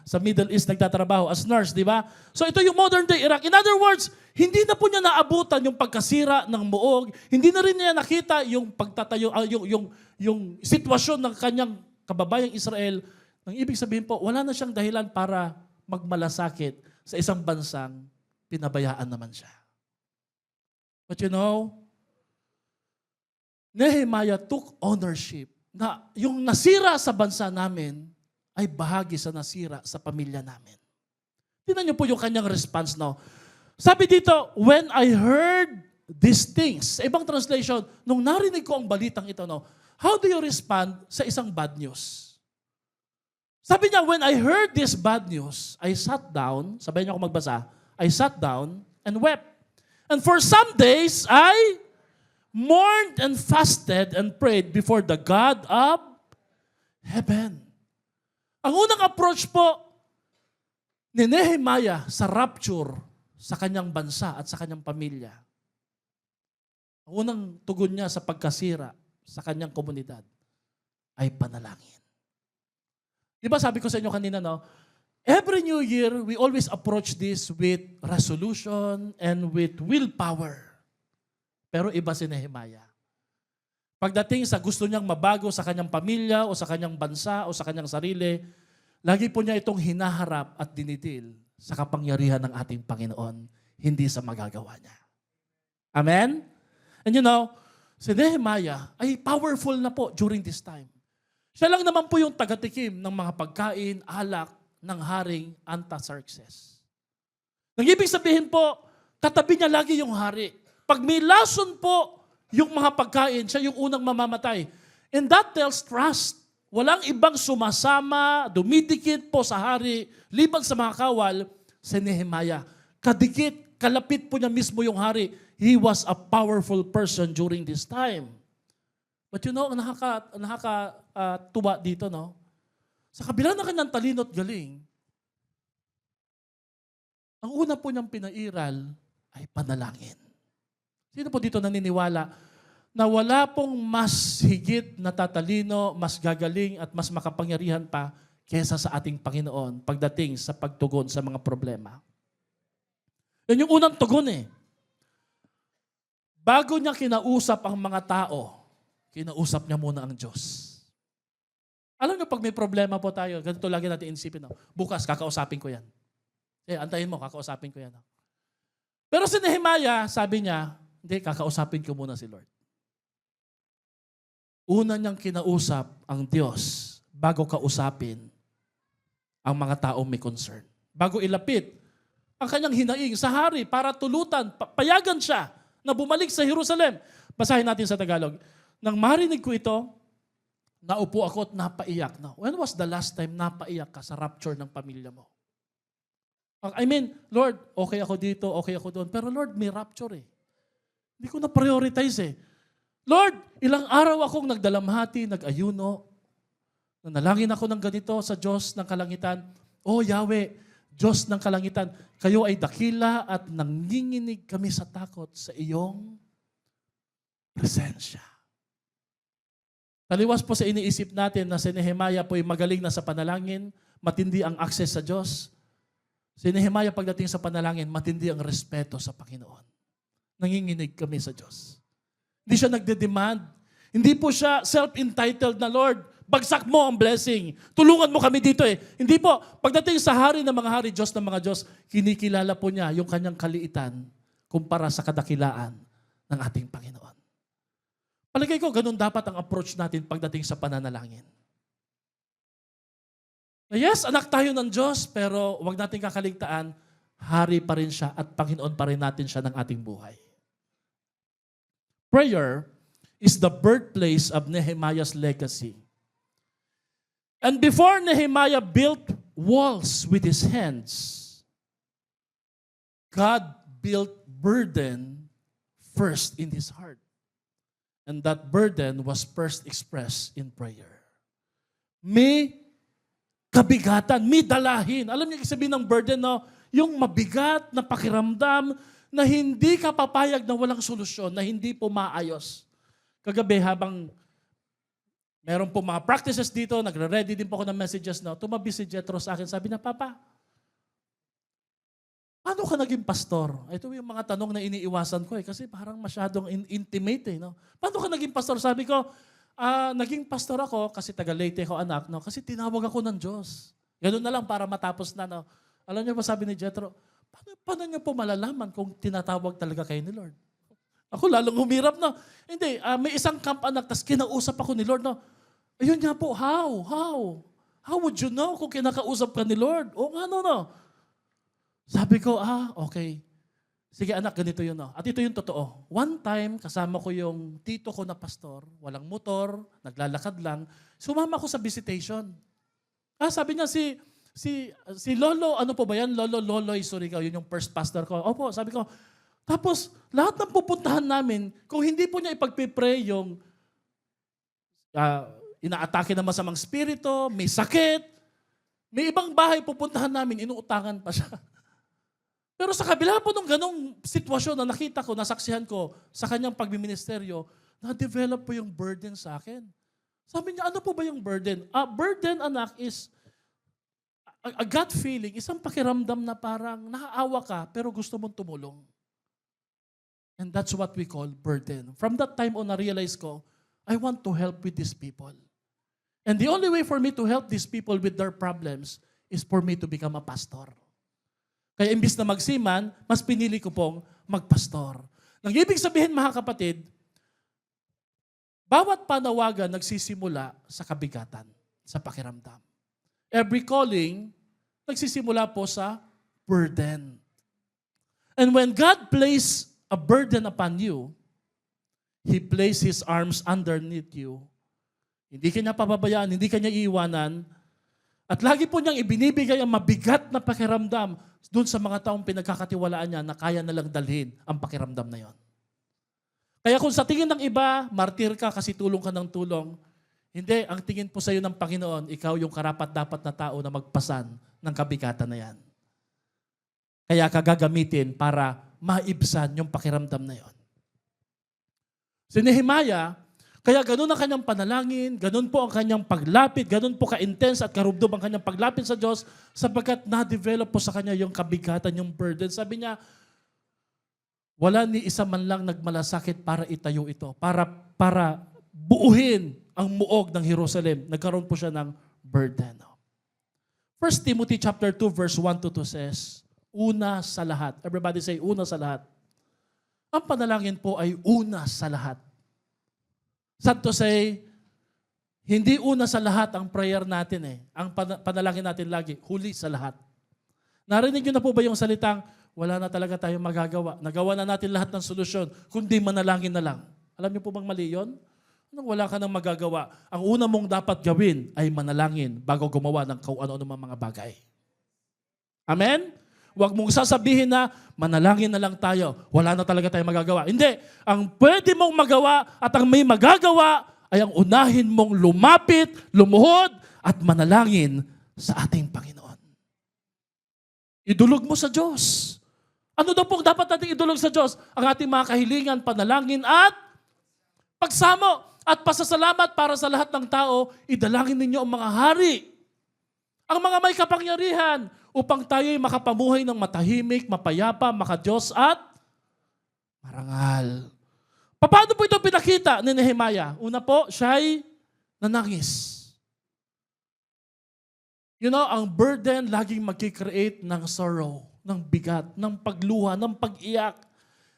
Sa Middle East nagtatrabaho as nurse, di ba? So ito yung modern day Iraq. In other words, hindi na po niya naabutan yung pagkasira ng muog, hindi na rin niya nakita yung pagtatayo, yung sitwasyon ng kanyang kababayang Israel. Ang ibig sabihin po, wala na siyang dahilan para magmalasakit sa isang bansang pinabayaan naman siya. But you know, Nehemiah took ownership na yung nasira sa bansa namin ay bahagi sa nasira sa pamilya namin. Tingnan niyo po yung kanyang response now. Sabi dito, when I heard these things, sa ibang translation, nung narinig ko ang balitang ito, no, how do you respond sa isang bad news? Sabi niya, when I heard this bad news, I sat down, sabayan niyo ako magbasa, I sat down and wept. And for some days, I mourned and fasted and prayed before the God of heaven. Ang unang approach po ni Nehemiah sa rapture sa kanyang bansa at sa kanyang pamilya, ang unang tugon niya sa pagkasira sa kanyang komunidad ay panalangin. Diba sabi ko sa inyo kanina, no? Every New Year, we always approach this with resolution and with willpower. Pero iba si Nehemiah. Pagdating sa gusto niyang mabago sa kanyang pamilya o sa kanyang bansa o sa kanyang sarili, lagi po niya itong hinaharap at dinidil sa kapangyarihan ng ating Panginoon, hindi sa magagawa niya. Amen? And you know, si Nehemiah ay powerful na po during this time. Siya lang naman po yung tagatikim ng mga pagkain, alak ng haring Artaxerxes. Nang ibig sabihin po, katabi niya lagi yung hari. Pag may lason po yung mga pagkain, siya yung unang mamamatay. And that tells trust. Walang ibang sumasama, dumidikit po sa hari, liban sa mga kawal, si Nehemiah. Kadikit, kalapit po niya mismo yung hari. He was a powerful person during this time. But you know, nakakatuwa dito, no? Sa kabila ng kanyang talino at galing, ang una po niyang pinairal ay panalangin. Sino po dito naniniwala na wala pong mas higit na tatalino, mas gagaling at mas makapangyarihan pa kesa sa ating Panginoon pagdating sa pagtugon sa mga problema? Yan yung unang tugon eh. Bago niya kinausap ang mga tao, kinausap niya muna ang Diyos. Alam niyo, pag may problema po tayo, ganito lagi natin isipin, no? Bukas, kakausapin ko yan. Antayin mo, kakausapin ko yan. No? Pero si Nehemiah, sabi niya, hindi, kakausapin ko muna si Lord. Una niyang kinausap ang Diyos bago kausapin ang mga taong may concern. Bago ilapit ang kanyang hinaing sa hari para tulutan, payagan siya na bumalik sa Jerusalem. Basahin natin sa Tagalog. Nang marinig ko ito, naupo ako at napaiyak. Now, when was the last time napaiyak ka sa rapture ng pamilya mo? I mean, Lord, okay ako dito, okay ako doon. Pero Lord, may rapture eh. Hindi ko na-prioritize eh. Lord, ilang araw akong nagdalamhati, nag-ayuno, nanalangin ako ng ganito sa Diyos ng kalangitan. Oh Yahweh, Diyos ng kalangitan, kayo ay dakila at nanginginig kami sa takot sa iyong presensya. Taliwas po sa iniisip natin na si Nehemiah po ay magaling na sa panalangin, matindi ang access sa Diyos. Si Nehemiah pagdating sa panalangin, matindi ang respeto sa Panginoon. Nanginginig kami sa Diyos. Hindi siya nagde-demand. Hindi po siya self-entitled na, Lord, bagsak mo ang blessing. Tulungan mo kami dito eh. Hindi po. Pagdating sa hari ng mga hari, Diyos ng mga Diyos, kinikilala po niya yung kanyang kaliitan kumpara sa kadakilaan ng ating Panginoon. Palagay ko, ganun dapat ang approach natin pagdating sa pananalangin. Yes, anak tayo ng Diyos, pero huwag natin kakaligtaan, hari pa rin siya at Panginoon pa rin natin siya ng ating buhay. Prayer is the birthplace of Nehemiah's legacy. And before Nehemiah built walls with his hands, God built burden first in his heart. And that burden was first expressed in prayer. May kabigatan, may dalahin. Alam niyo, sabihin ng burden, no? Yung mabigat na pakiramdam na hindi ka papayag na walang solusyon, na hindi po maayos. Kagabi, habang meron po mga practices dito, nagre-ready din po ako ng messages, no? Tumabi si Jethro sa akin, sabi na, Papa, paano ka naging pastor? Ito yung mga tanong na iniiwasan ko kasi parang masyadong intimate. No? Paano ka naging pastor? Sabi ko, naging pastor ako kasi taga Leyte ko anak, no? Kasi tinawag ako ng Diyos. Ganun na lang para matapos na. No? Alam niyo ba sabi ni Jethro, paano niyo po malalaman kung tinatawag talaga kayo ni Lord? Ako lalong humirap na. Hindi, may isang camp anak, tas kinausap ako ni Lord. No? Ayun nga po, how? How would you know kung kinakausap ka ni Lord? O nga, no? Sabi ko, okay. Sige anak, ganito yun. No? At ito yung totoo. One time, kasama ko yung tito ko na pastor, walang motor, naglalakad lang, sumama ko sa visitation. Sabi niya, si Lolo, ano po ba yan? Loloy Surigao, yun yung first pastor ko. Opo, sabi ko. Tapos, lahat ng pupuntahan namin, kung hindi po niya ipagpipray yung inaatake ng masamang spirito, may sakit, may ibang bahay pupuntahan namin, inuutangan pa siya. Pero sa kabila po ng ganong sitwasyon na nakita ko, nasaksihan ko sa kanyang pagmiministeryo, na-develop po yung burden sa akin. Sabi niya, ano po ba yung burden? Burden, anak, is a gut feeling, isang pakiramdam na parang naaawa ka pero gusto mong tumulong. And that's what we call burden. From that time on, na-realize ko, I want to help with these people. And the only way for me to help these people with their problems is for me to become a pastor. Kaya imbis na magsiman, mas pinili ko pong magpastor. Nang ibig sabihin, mga kapatid, bawat panawagan nagsisimula sa kabigatan, sa pakiramdam. Every calling, nagsisimula po sa burden. And when God placed a burden upon you, He placed His arms underneath you. Hindi kanya pababayaan, hindi kanya iiwanan. At lagi po niyang ibinibigay ang mabigat na pakiramdam doon sa mga taong pinagkakatiwalaan niya na kaya nalang dalhin ang pakiramdam na yon. Kaya kung sa tingin ng iba, martir ka kasi tulong ka ng tulong, hindi, ang tingin po sa iyo ng Panginoon, ikaw yung karapat-dapat na tao na magpasan ng kabigatan na yan. Kaya ka gagamitin para maibsan yung pakiramdam na yon. Si Nehemiah, kaya ganun ang kanyang panalangin, ganun po ang kanyang paglapit, ganun po ka-intense at karubdob ang kanyang paglapit sa Diyos sapagkat na-develop po sa kanya yung kabigatan, yung burden. Sabi niya, wala ni isa man lang nagmalasakit para itayo ito, para buuhin ang muog ng Jerusalem. Nagkaroon po siya ng burden. 1 Timothy chapter 2 verse 1 to 2 says, una sa lahat. Everybody say, una sa lahat. Ang panalangin po ay una sa lahat. Sad to say, hindi una sa lahat ang prayer natin eh. Ang panalangin natin lagi, huli sa lahat. Narinig niyo na po ba yung salitang, wala na talaga tayong magagawa. Nagawa na natin lahat ng solusyon, kundi manalangin na lang. Alam niyo po bang mali yun? Anong wala ka nang magagawa? Ang una mong dapat gawin ay manalangin bago gumawa ng kung ano-ano mga bagay. Amen? Huwag mong sasabihin na manalangin na lang tayo. Wala na talaga tayong magagawa. Hindi. Ang pwede mong magawa at ang may magagawa ay ang unahin mong lumapit, lumuhod, at manalangin sa ating Panginoon. Idulog mo sa Diyos. Ano daw pong dapat natin idulog sa Diyos? Ang ating mga kahilingan, panalangin at pagsamo at pasasalamat para sa lahat ng tao. Idalangin ninyo ang mga hari, ang mga may kapangyarihan, upang tayo'y makapamuhay ng matahimik, mapayapa, makadiyos at marangal. Paano po ito pinakita ni Nehemiah? Una po, siya'y nanangis. You know, ang burden laging mag-create ng sorrow, ng bigat, ng pagluha, ng pag-iyak.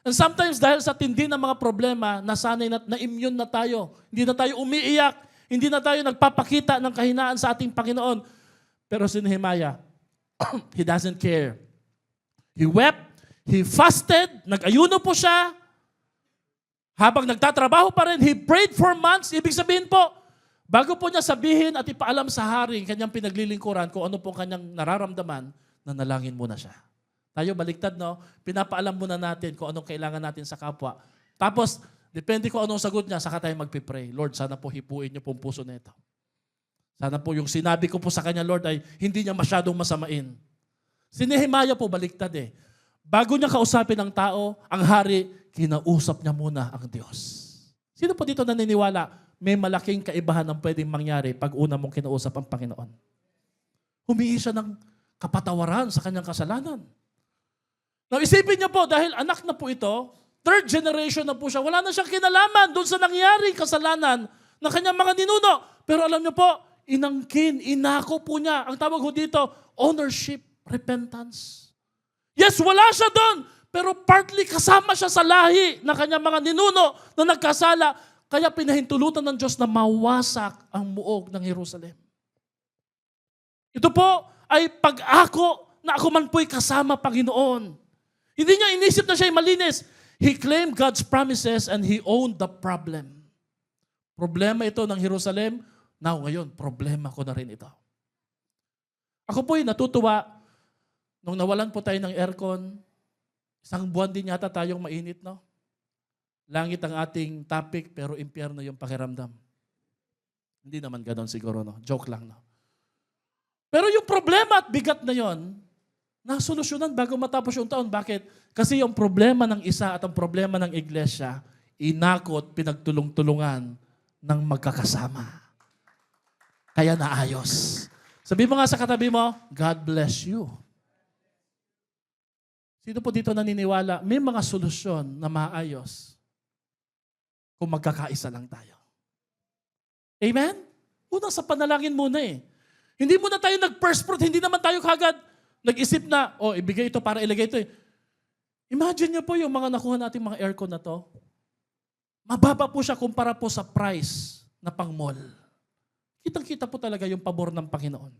And sometimes dahil sa tindi ng mga problema, nasanay na immune na tayo. Hindi na tayo umiiyak, hindi na tayo nagpapakita ng kahinaan sa ating Panginoon. Pero si Nehemiah, he doesn't care. He wept, he fasted, nag-ayuno po siya. Habang nagtatrabaho pa rin, he prayed for months. Ibig sabihin po, bago po niya sabihin at ipaalam sa hari kanyang pinaglilingkuran kung ano po kanyang nararamdaman, nanalangin muna siya. Tayo baliktad, no? Pinapaalam muna natin kung anong kailangan natin sa kapwa. Tapos, depende kung anong sagot niya, saka tayo magpipray. Lord, sana po hipuin niyo pong puso nito. Sana po yung sinabi ko po sa kanya, Lord, ay hindi niya masyadong masamain. Si Nehemiah po baliktad eh. Bago niya kausapin ang tao, ang hari, kinausap niya muna ang Diyos. Sino po dito naniniwala may malaking kaibahan ang pwedeng mangyari pag una mong kinausap ang Panginoon? Humingi siya ng kapatawaran sa kanyang kasalanan. Now, isipin niyo po, dahil anak na po ito, third generation na po siya, wala na siyang kinalaman doon sa nangyaring kasalanan ng kanyang mga ninuno. Pero alam niyo po, inangkin, inako po niya. Ang tawag ho dito, ownership, repentance. Yes, wala siya doon, pero partly kasama siya sa lahi ng kanyang mga ninuno na nagkasala. Kaya pinahintulutan ng Diyos na mawasak ang muog ng Jerusalem. Ito po ay pag-ako na ako man po'y kasama Panginoon. Hindi niya inisip na siya'y malinis. He claimed God's promises and he owned the problem. Problema ito ng Jerusalem. Now, ngayon, problema ko na rin ito. Ako po'y natutuwa nung nawalan po tayo ng aircon. Isang buwan din yata tayong mainit, no? Langit ang ating topic, pero impyerno yung pakiramdam. Hindi naman ganon siguro, no? Joke lang, no? Pero yung problema at bigat na yon, nasolusyonan bago matapos yung taon. Bakit? Kasi yung problema ng isa at ang problema ng iglesia, inakot, pinagtulong-tulungan ng magkakasama. Kaya naayos. Sabi mo nga sa katabi mo, God bless you. Sino po dito naniniwala? May mga solusyon na maayos kung magkakaisa lang tayo. Amen? Unang sa panalangin muna eh. Hindi muna tayo nag-first fruit, hindi naman tayo kagad nag-isip na, ibigay ito para ilagay ito eh. Imagine niyo po yung mga nakuha nating mga aircon na to. Mababa po siya kumpara po sa price na pang mall. Kitang-kita po talaga yung pabor ng Panginoon.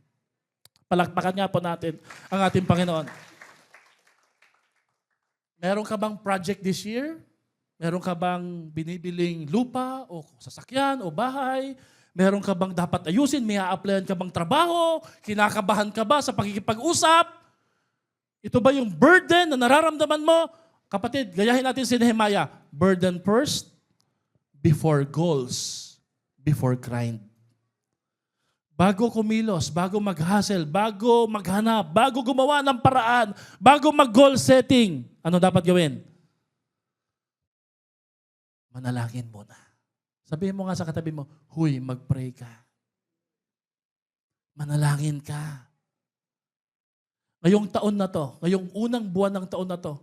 Palakpakan nga po natin ang ating Panginoon. Meron ka bang project this year? Meron ka bang binibiling lupa o sasakyan o bahay? Meron ka bang dapat ayusin? May a-applyan ka bang trabaho? Kinakabahan ka ba sa pakikipag-usap? Ito ba yung burden na nararamdaman mo? Kapatid, gayahin natin si Nehemiah. Burden first, before goals, before grind. Bago kumilos, bago mag-hustle, bago maghanap, bago gumawa ng paraan, bago mag-goal setting, ano dapat gawin? Manalangin muna. Sabihin mo nga sa katabi mo, huy, mag-pray ka. Manalangin ka. Ngayong taon na to, ngayong unang buwan ng taon na to,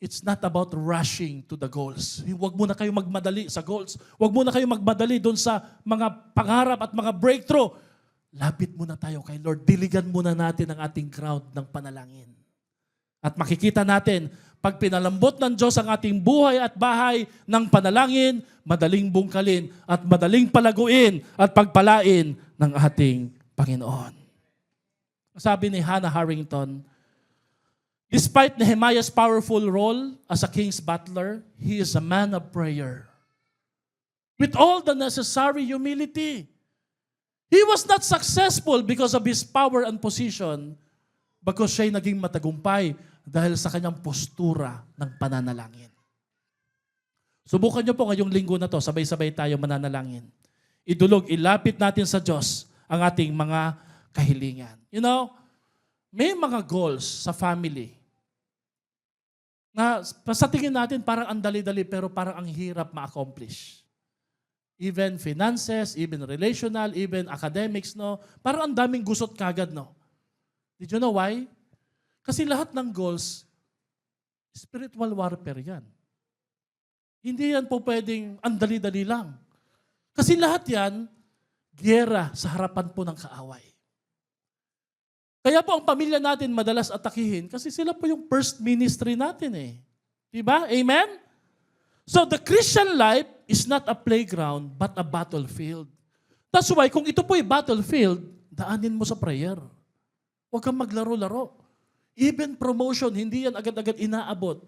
it's not about rushing to the goals. Huwag muna kayo magmadali sa goals. Huwag muna kayo magmadali doon sa mga pangarap at mga breakthrough. Lapit muna tayo kay Lord. Diligan muna natin ang ating crowd ng panalangin. At makikita natin, pag pinalambot ng Diyos ang ating buhay at bahay ng panalangin, madaling bungkalin at madaling palaguin at pagpalain ng ating Panginoon. Sabi ni Hannah Harrington, despite Nehemiah's powerful role as a king's butler, he is a man of prayer. With all the necessary humility. He was not successful because of his power and position, because siya'y naging matagumpay dahil sa kanyang postura ng pananalangin. Subukan niyo po ngayong linggo na to, sabay-sabay tayo mananalangin. Idulog, ilapit natin sa Diyos ang ating mga kahilingan. You know, may mga goals sa family na sa tingin natin parang ang dali-dali pero parang ang hirap ma-accomplish. Even finances, even relational, even academics, no? Parang ang daming gusot kagad, no? Did you know why? Kasi lahat ng goals, spiritual warfare yan. Hindi yan po pwedeng ang dali-dali lang. Kasi lahat yan, giyera sa harapan po ng kaaway. Kaya po ang pamilya natin madalas atakihin kasi sila po yung first ministry natin eh. Diba? Amen? So the Christian life is not a playground but a battlefield. That's why kung ito po ay battlefield, daanin mo sa prayer. Huwag kang maglaro-laro. Even promotion, hindi yan agad-agad inaabot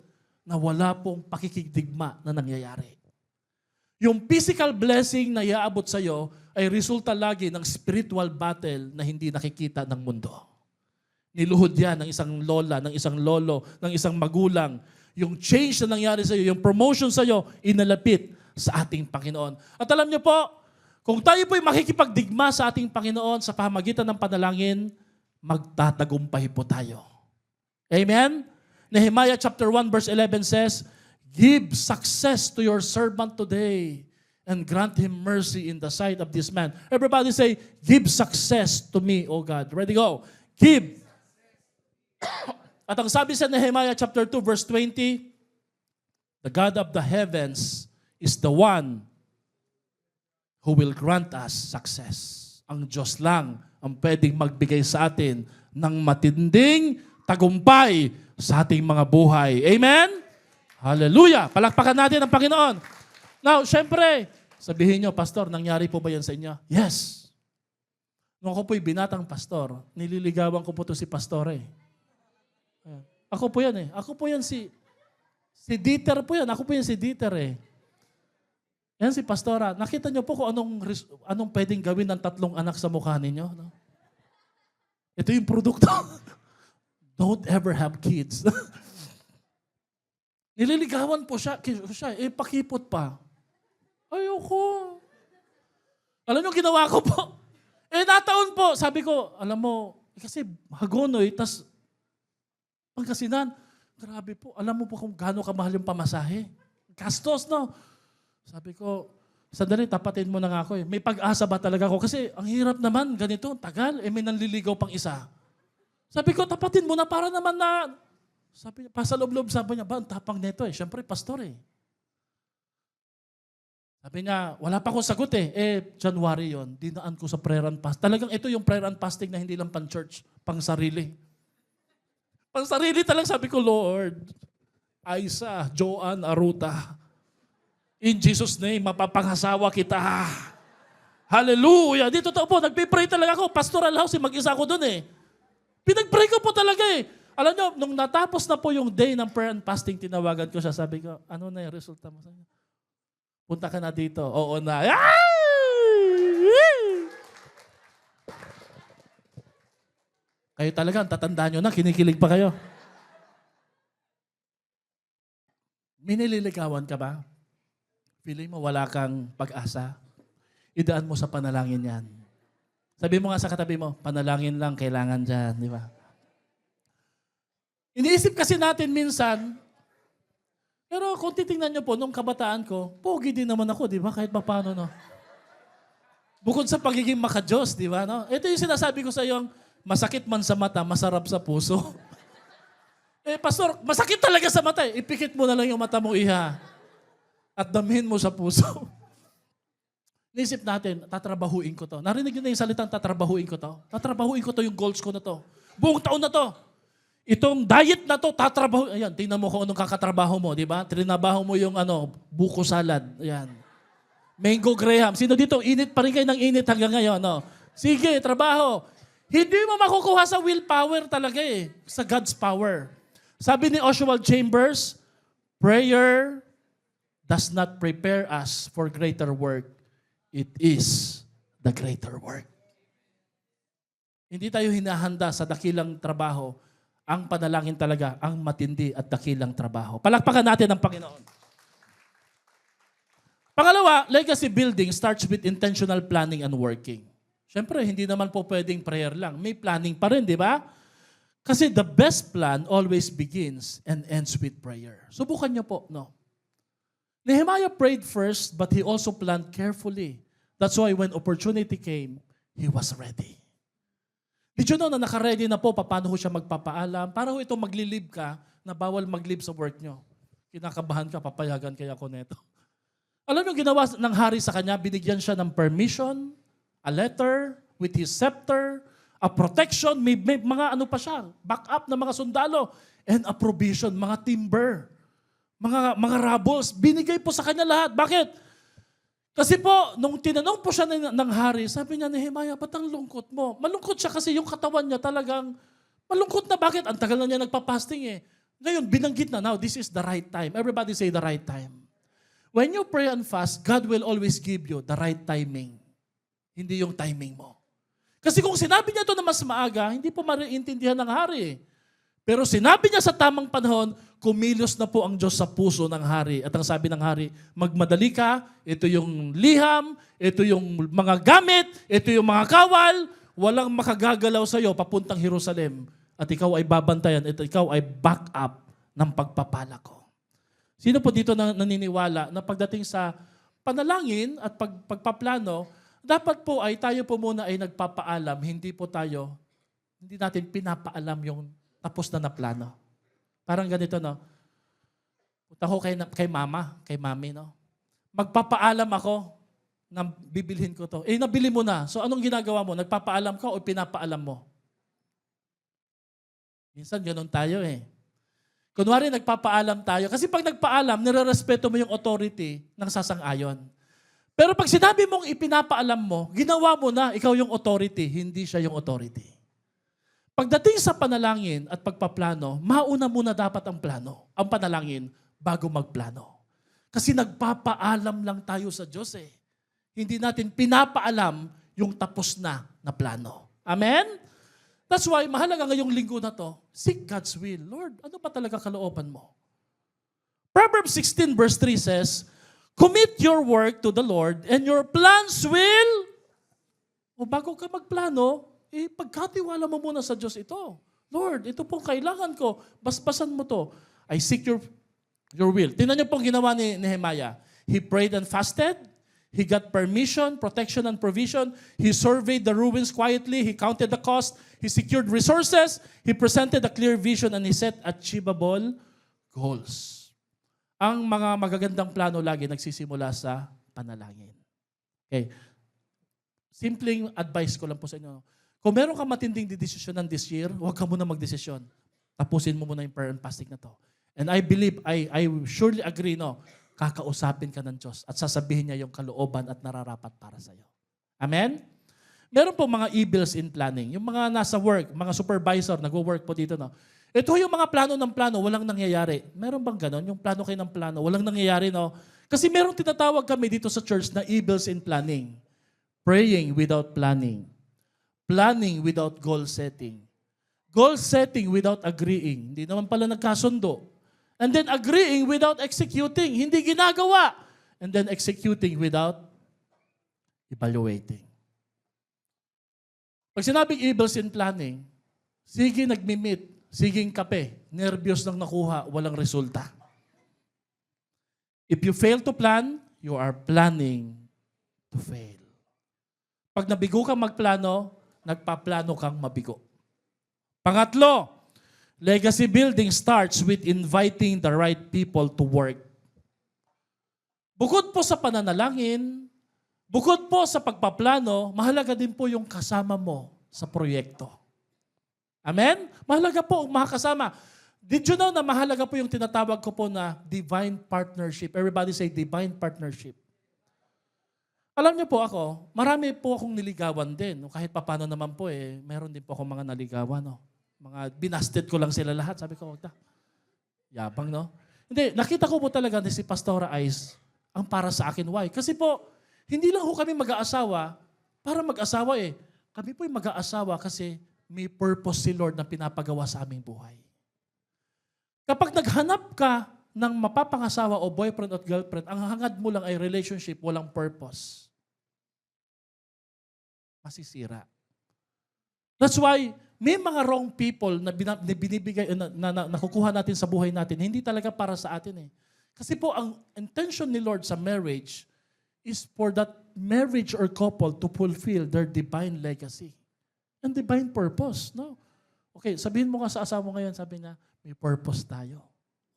na wala pong pakikigdigma na nangyayari. Yung physical blessing na iaabot sa'yo ay resulta lagi ng spiritual battle na hindi nakikita ng mundo. Niluhod yan ng isang lola, ng isang lolo, ng isang magulang. Yung change na nangyari sa iyo, yung promotion sa iyo, inalapit sa ating Panginoon. At alam niyo po, kung tayo po'y makikipagdigma sa ating Panginoon sa pamamagitan ng panalangin, magtatagumpay po tayo. Amen? Nehemiah chapter 1 verse 11 says, "Give success to your servant today and grant him mercy in the sight of this man." Everybody say, "Give success to me, O God." Ready, go. Give. At ang sabi sa Nehemiah chapter 2 verse 20, "The God of the heavens is the one who will grant us success." Ang Diyos lang ang pwedeng magbigay sa atin ng matinding tagumpay sa ating mga buhay. Amen? Hallelujah! Palakpakan natin ang Panginoon. Now, syempre, sabihin nyo, Pastor, nangyari po ba yan sa inyo? Yes. Nung ako po'y binatang pastor, nililigawan ko po to si Pastor eh. Ako po yan eh. Ako po yan si Dieter po yan. Ako po yan si Dieter eh. Yan si Pastora. Nakita niyo po kung anong pwedeng gawin ng 3 anak sa mukha ninyo. No? Ito yung produkto. Don't ever have kids. Nililigawan po siya. Pakipot pa. Ayoko. Alam niyo, ginawa ko po. Nataon po. Sabi ko, alam mo, kasi hagonoy, tas Pangasinan, grabe po. Alam mo po kung gaano kamahal yung pamasahe. Gastos, no? Sabi ko, sandali, tapatin mo na nga ako eh. May pag-asa ba talaga ako? Kasi ang hirap naman, ganito, tagal, may nanliligaw pang isa. Sabi ko, tapatin mo na para naman na, sabi niya, pasaloob-loob, sabi niya, ba, ang tapang neto eh. Siyempre, pastor eh. Sabi niya, wala pa akong sagot eh. January yon, dinaan ko sa prayer and fast. Talagang ito yung prayer and fasting na hindi lang pang-church, pang-sarili. Pang-sarili talagang sabi ko, Lord, Aisa, Joanne, Aruta, in Jesus' name, mapapanghasawa kita. Hallelujah! Di totoo po, nagpipray talaga ako. Pastoral house, mag-isa ako dun eh. Pinag-pray ko po talaga eh. Alam nyo, nung natapos na po yung day ng prayer and fasting, tinawagan ko siya. Sabi ko, ano na yung resulta mo? Punta ka na dito. Oo na. Kayo talaga, tatandaan nyo na, kinikilig pa kayo. May nililigawan ka ba? Feeling mo wala kang pag-asa? Idaan mo sa panalangin yan. Sabi mo nga sa katabi mo, panalangin lang kailangan dyan, di ba? Iniisip kasi natin minsan, pero kung titingnan nyo po, nung kabataan ko, pogi din naman ako, di ba? Kahit pa paano, no? Bukod sa pagiging makadiyos, di ba? No? Ito yung sinasabi ko sa iyo, masakit man sa mata, masarap sa puso. Pastor, masakit talaga sa mata. Ipikit mo na lang yung mata mo, iha. At damhin mo sa puso. Naisip natin, tatrabahuin ko to. Narinig nyo na yung salitang tatrabahuin ko to? Tatrabahuin ko to yung goals ko na to. Buong taon na to. Itong diet na to, tatrabaho. Ayan, tingnan mo kung anong kakatrabaho mo, di ba? Trinabaho mo yung buko salad. Ayan. Mango Graham. Sino dito? Init pa rin kayo ng init hanggang ngayon, no? Sige, trabaho. Hindi mo makukuha sa willpower talaga eh. Sa God's power. Sabi ni Oswald Chambers, prayer does not prepare us for greater work. It is the greater work. Hindi tayo hinahanda sa dakilang trabaho. Ang panalangin talaga, ang matindi at dakilang trabaho. Palakpakan natin ang Panginoon. Pangalawa, legacy building starts with intentional planning and working. Siyempre, hindi naman po pwedeng prayer lang. May planning pa rin, di ba? Kasi the best plan always begins and ends with prayer. Subukan niyo po, no? Nehemiah prayed first, but he also planned carefully. That's why when opportunity came, he was ready. Did you know na naka-ready na po paano ho siya magpapaalam? Para ho ito maglilib ka na bawal maglib sa work nyo. Kinakabahan ka, papayagan kaya ako neto. Alam niyo, ginawa ng hari sa kanya, binigyan siya ng permission, a letter with his scepter, a protection, may mga ano pa siya, backup na mga sundalo, and a provision, mga timber, mga rubbles. Binigay po sa kanya lahat. Bakit? Kasi po, nung tinanong po siya ng hari, sabi niya, Nehemiah, ba't ang lungkot mo? Malungkot siya kasi yung katawan niya talagang malungkot na. Bakit? Ang tagal na niya nagpa-fasting eh. Ngayon, binanggit na, now, this is the right time. Everybody say the right time. When you pray and fast, God will always give you the right timing. Hindi yung timing mo. Kasi kung sinabi niya ito na mas maaga, hindi po mariintindihan ng hari. Pero sinabi niya sa tamang panahon, kumilos na po ang Diyos sa puso ng hari. At ang sabi ng hari, magmadali ka, ito yung liham, ito yung mga gamit, ito yung mga kawal, walang makagagalaw sa iyo papuntang Jerusalem. At ikaw ay babantayan, at ikaw ay back up ng pagpapala ko. Sino po dito naniniwala na pagdating sa panalangin at pagpaplano, dapat po ay tayo po muna ay nagpapaalam, hindi natin pinapaalam yung tapos na plano. Parang ganito, no? Punta ko kay mama, kay mami, no? Magpapaalam ako na bibilhin ko to. Nabili mo na. So anong ginagawa mo? Nagpapaalam ka o pinapaalam mo? Minsan ganun tayo eh. Kunwari nagpapaalam tayo. Kasi pag nagpaalam, nirerespeto mo yung authority ng sasang-ayon. Pero pag sinabi mong ipinapaalam mo, ginawa mo na, ikaw yung authority, hindi siya yung authority. Pagdating sa panalangin at pagpaplano, mauna muna dapat ang panalangin, bago magplano. Kasi nagpapaalam lang tayo sa Diyos eh. Hindi natin pinapaalam yung tapos na plano. Amen? That's why, mahalaga ngayong linggo na to, seek God's will. Lord, ano ba talaga kalooban mo? Proverbs 16 verse 3 says, commit your work to the Lord and your plans will, bago ka magplano, pagkatiwala mo muna sa Diyos ito. Lord, ito pong kailangan ko. Basbasan mo to. I seek your will. Tingnan niyo pong ginawa ni Nehemiah. He prayed and fasted. He got permission, protection, and provision. He surveyed the ruins quietly. He counted the cost. He secured resources. He presented a clear vision and he set achievable goals. Ang mga magagandang plano lagi nagsisimula sa panalangin. Okay. Simpleng advice ko lang po sa inyo. Kung meron ka matinding desisyonan this year, huwag ka muna magdesisyon. Tapusin mo muna yung prayer and fasting na to. And I believe, I surely agree, no, kakausapin ka ng Diyos at sasabihin niya yung kalooban at nararapat para sa iyo. Amen? Meron po mga evils in planning. Yung mga nasa work, mga supervisor, nagwo-work po dito, no. Ito yung mga plano ng plano, walang nangyayari. Meron bang ganon? Yung plano kayo ng plano, walang nangyayari, no? Kasi meron tinatawag kami dito sa church na evils in planning. Praying without planning. Planning without goal setting. Goal setting without agreeing. Hindi naman pala nagkasundo. And then agreeing without executing. Hindi ginagawa. And then executing without evaluating. Pag sinabing evils in planning, sige nagmi-meet, siging kape, nervyos lang nakuha, walang resulta. If you fail to plan, you are planning to fail. Pag nabigo kang magplano, nagpaplano kang mabigo. Pangatlo, legacy building starts with inviting the right people to work. Bukod po sa pananalangin, bukod po sa pagpaplano, mahalaga din po yung kasama mo sa proyekto. Amen? Mahalaga po ang makakasama. Did you know na mahalaga po yung tinatawag ko po na divine partnership? Everybody say divine partnership. Alam niyo po ako, marami po akong niligawan din. Kahit papano naman po meron din po akong mga naligawan. No? Mga binasted ko lang sila lahat. Sabi ko, yabang, no? Hindi, nakita ko po talaga na si Pastora Ice ang para sa akin. Why? Kasi po, hindi lang po kami mag-aasawa para mag-asawa eh. Kami po yung mag-aasawa kasi may purpose si Lord na pinapagawa sa aming buhay. Kapag naghanap ka ng mapapangasawa o boyfriend at girlfriend, ang hangad mo lang ay relationship, walang purpose. Masisira. That's why may mga wrong people na binibigay na nakukuha natin sa buhay natin, hindi talaga para sa atin eh. Kasi po ang intention ni Lord sa marriage is for that marriage or couple to fulfill their divine legacy and divine purpose, no? Okay, sabihin mo nga sa asawa mo ngayon, sabi niya, may purpose tayo.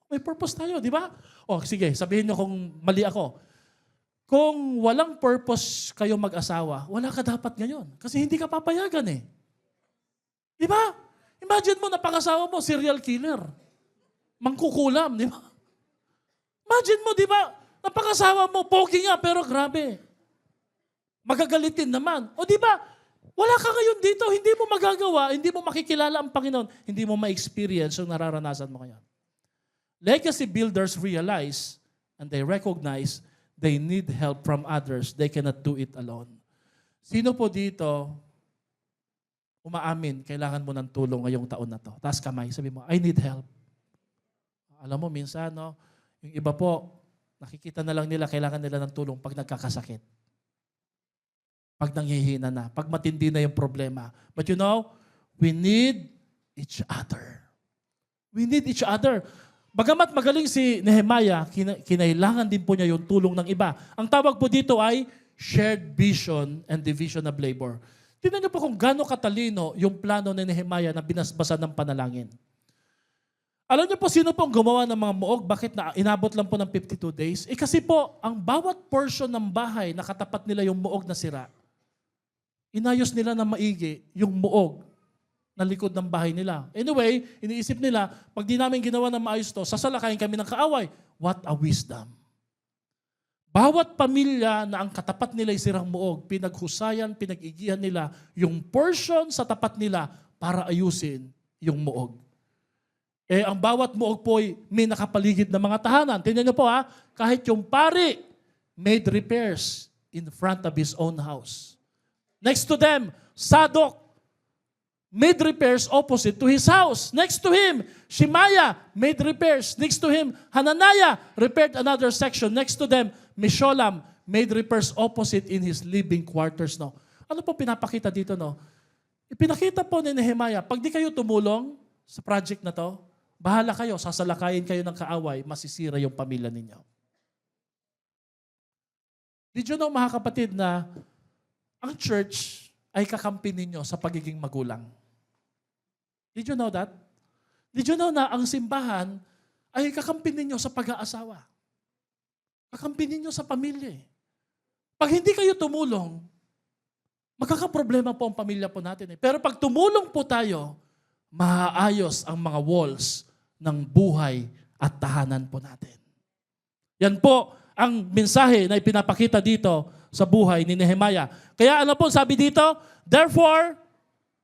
May purpose tayo, di ba? O sige, sabihin niyo kung mali ako. Kung walang purpose kayo mag-asawa, wala ka dapat ngayon. Kasi hindi ka papayagan eh. Di ba? Imagine mo, napangasawa mo, serial killer. Mangkukulam, di ba? Imagine mo, di ba? Napangasawa mo, pogi nga, pero grabe. Magagalitin naman. O di ba? Wala ka ngayon dito, hindi mo magagawa, hindi mo makikilala ang Panginoon, hindi mo ma-experience yung nararanasan mo ngayon. Legacy builders realize and they recognize they need help from others. They cannot do it alone. Sino po dito umaamin, kailangan mo ng tulong ngayong taon na to. Taas kamay, sabi mo, I need help. Alam mo, minsan, no, yung iba po, nakikita na lang nila, kailangan nila ng tulong pag nagkakasakit. Pag nanghihina na, pag matindi na yung problema. But you know, we need each other. We need each other. Bagamat magaling si Nehemiah, kinailangan din po niya yung tulong ng iba. Ang tawag po dito ay shared vision and division of labor. Tingnan niyo po kung gaano katalino yung plano ni Nehemiah na binasbasan ng panalangin. Alam niyo po sino po ang gumawa ng mga muog? Bakit na inabot lang po ng 52 days? Kasi po, ang bawat portion ng bahay na katapat nila yung muog na sira, inayos nila na maigi yung muog na likod ng bahay nila. Anyway, iniisip nila, pag di namin ginawa na maayos to, sasalakayin kami ng kaaway. What a wisdom. Bawat pamilya na ang katapat nila ay sirang muog, pinaghusayan, pinag-igihan nila yung portion sa tapat nila para ayusin yung muog. Ang bawat muog po ay may nakapaligid na mga tahanan. Tingnan niyo po kahit yung pari made repairs in front of his own house. Next to them, Sadok made repairs opposite to his house. Next to him, Shemaiah made repairs. Next to him, Hananiah repaired another section. Next to them, Meshulam made repairs opposite in his living quarters. No? Ano po pinapakita dito? No? Ipinakita po ni Nehemiah, pag di kayo tumulong sa project na to, bahala kayo, sasalakayin kayo ng kaaway, masisira yung pamilya ninyo. Did you know, mga kapatid, na ang church ay kakampi ninyo sa pagiging magulang? Did you know that? Did you know na ang simbahan ay kakampi ninyo sa pag-aasawa? Kakampi ninyo sa pamilya. Pag hindi kayo tumulong, magkakaproblema po ang pamilya po natin. Pero pag tumulong po tayo, maaayos ang mga walls ng buhay at tahanan po natin. Yan po ang mensahe na ipinapakita dito sa buhay ni Nehemiah. Kaya ano po sabi dito? Therefore,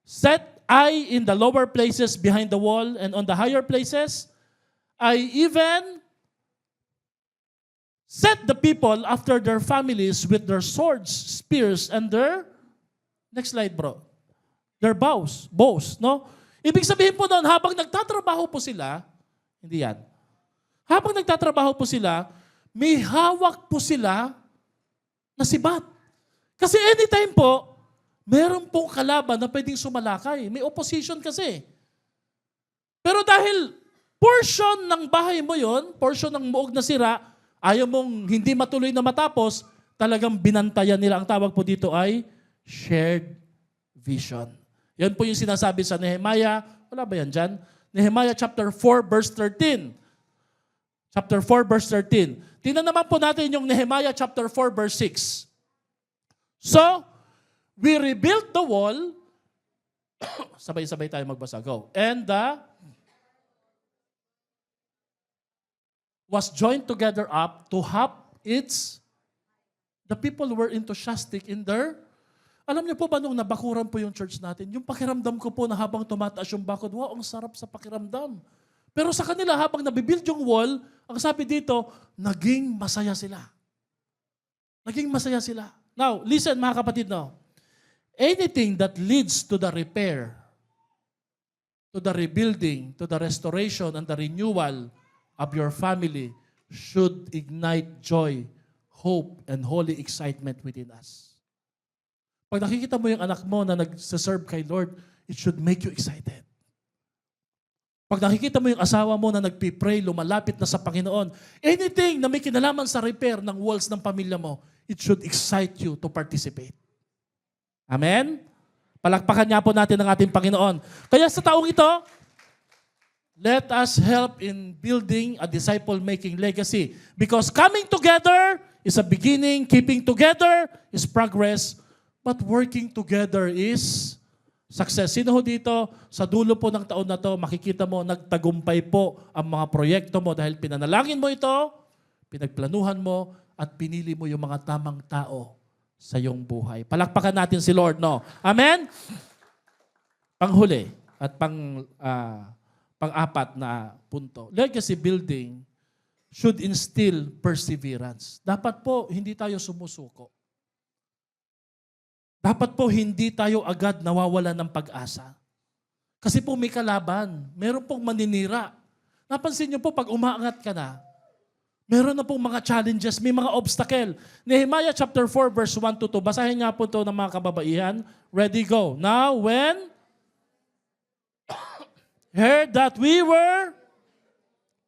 set I in the lower places behind the wall, and on the higher places, I even set the people after their families with their swords, spears, and their, next slide bro, their bows, no? Ibig sabihin po doon, habang nagtatrabaho po sila, hindi yan, habang nagtatrabaho po sila, may hawak po sila na sibat. Kasi anytime po, meron pong kalaban na pwedeng sumalakay. May opposition kasi. Pero dahil portion ng bahay mo yon, portion ng muog na sira, ayaw mong hindi matuloy na matapos, talagang binantayan nila. Ang tawag po dito ay shared vision. Yan po yung sinasabi sa Nehemiah. Wala ba yan dyan? Nehemiah chapter 4 verse 13. Chapter 4 verse 13. Tingnan naman po natin yung Nehemiah chapter 4 verse 6. So, we rebuilt the wall. Sabay-sabay tayo magbasa. Go. And was joined together up to have the people were enthusiastic in their, alam niyo po ba nung nabakuran po yung church natin, yung pakiramdam ko po na habang tumataas yung bakod, wow, ang sarap sa pakiramdam. Pero sa kanila, habang nabibuild yung wall, ang sabi dito, naging masaya sila. Naging masaya sila. Now, listen mga kapatid, no? Anything that leads to the repair, to the rebuilding, to the restoration, and the renewal of your family should ignite joy, hope, and holy excitement within us. Pag nakikita mo yung anak mo na nagsaserve kay Lord, it should make you excited. Pag nakikita mo yung asawa mo na nagpipray, lumalapit na sa Panginoon, anything na may kinalaman sa repair ng walls ng pamilya mo, it should excite you to participate. Amen? Palakpakan niya po natin ang ating Panginoon. Kaya sa taong ito, let us help in building a disciple-making legacy. Because coming together is a beginning, keeping together is progress, but working together is success. Sino ho dito, sa dulo po ng taon na to, makikita mo, nagtagumpay po ang mga proyekto mo dahil pinanalangin mo ito, pinagplanuhan mo, at pinili mo yung mga tamang tao sa iyong buhay. Palakpakan natin si Lord, no? Amen? Panghuli at pang-apat na punto. Legacy building should instill perseverance. Dapat po, hindi tayo sumusuko. dapat po hindi tayo agad nawawala ng pag-asa. Kasi po may kalaban. Meron pong maninira. Napansin niyo po, pag umaangat ka na, meron na pong mga challenges, may mga obstacle. Nehemiah chapter 4 verse 1 to 2. Basahin nga po ito ng mga kababaihan. Ready, go. Now, when heard that we were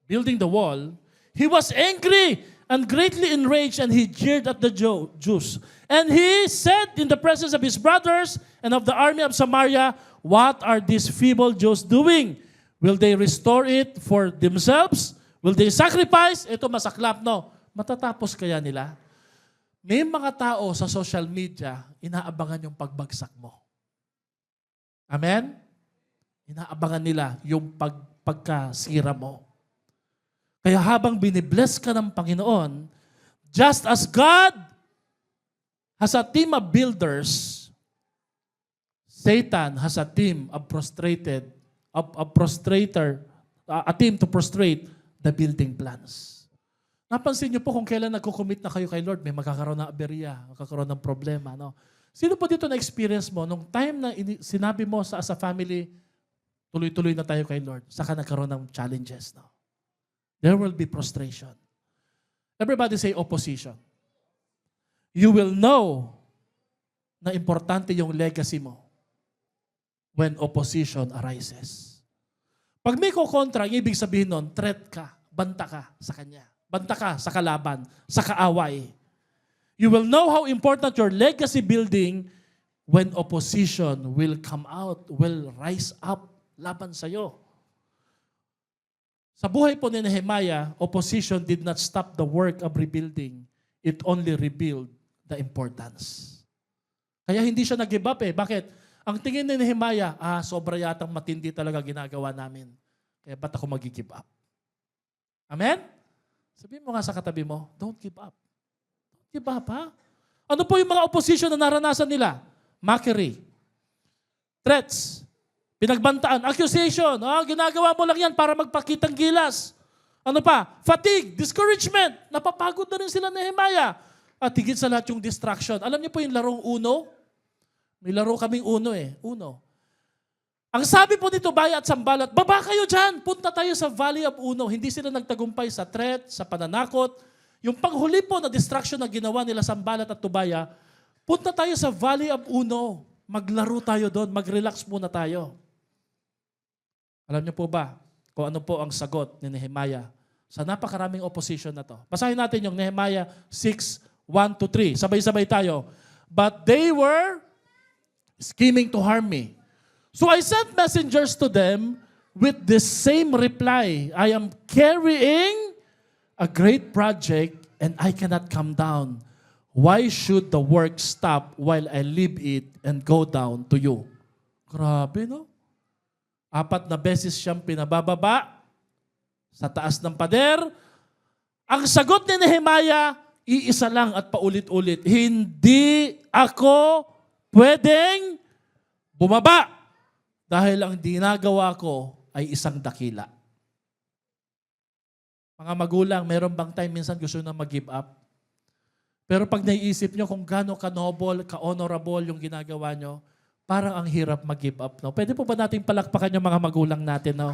building the wall, he was angry and greatly enraged, and he jeered at the Jews. And he said in the presence of his brothers and of the army of Samaria, what are these feeble Jews doing? Will they restore it for themselves? Will they sacrifice? Ito masaklap, no? Matatapos kaya nila? May mga tao sa social media, inaabangan yung pagbagsak mo. Amen? Inaabangan nila yung pagkasira mo. Kaya habang binibless ka ng Panginoon, just as God has a team of builders, Satan has a team of a team to prostrate the building plans. Napansin niyo po kung kailan nagko-commit na kayo kay Lord, may magkakaroon ng aberya, magkakaroon ng problema. No? Sino po dito na-experience mo, nung time na sinabi mo as a family, tuloy-tuloy na tayo kay Lord, saka nagkaroon ng challenges. No? There will be prostration. Everybody say opposition. You will know na importante yung legacy mo when opposition arises. Pag may kukontra, ang ibig sabihin nun, threat ka, banta ka sa kanya. Banta ka sa kalaban, sa kaaway. You will know how important your legacy building when opposition will come out, will rise up laban sa'yo. Sa buhay po ni Nehemiah, opposition did not stop the work of rebuilding. It only revealed the importance. Kaya hindi siya nag-give up eh. Bakit? Ang tingin ni Nehemiah, sobra yatang matindi talaga ginagawa namin. Kaya ba't ako mag-give up? Amen? Sabihin mo nga sa katabi mo, don't give up. Don't give up, ha? Ano po yung mga opposition na naranasan nila? Mockery. Threats. Pinagbantaan. Accusation. Ginagawa mo lang yan para magpakitang gilas. Ano pa? Fatigue. Discouragement. Napapagod na rin sila ni Nehemiah. At higit sa lahat yung distraction. Alam niyo po yung larong Uno? May laro kaming Uno eh. Uno. Ang sabi po nito, Baya at Sambalat, baba kayo dyan. Punta tayo sa Valley of Uno. Hindi sila nagtagumpay sa threat, sa pananakot. Yung panghuli po na distraction na ginawa nila Sambalat at Tobaya, punta tayo sa Valley of Uno. Maglaro tayo doon. Mag-relax muna tayo. Alam niyo po ba kung ano po ang sagot ni Nehemiah sa napakaraming opposition na to? Basahin natin yung Nehemiah 6:1-3. Sabay-sabay tayo. But they were scheming to harm me. So I sent messengers to them with the same reply. I am carrying a great project and I cannot come down. Why should the work stop while I leave it and go down to you? Grabe, no? 4 na beses siyang pinabababa sa taas ng pader. Ang sagot ni Nehemiah, iisa lang at paulit-ulit, hindi ako pwedeng bumaba dahil ang ginagawa ko ay isang dakila. Mga magulang, meron bang time minsan gusto na mag-give up? Pero pag naiisip nyo kung gaano ka-noble, ka-honorable yung ginagawa nyo, parang ang hirap mag-give up. No? Pwede po ba nating palakpakan yung mga magulang natin? No?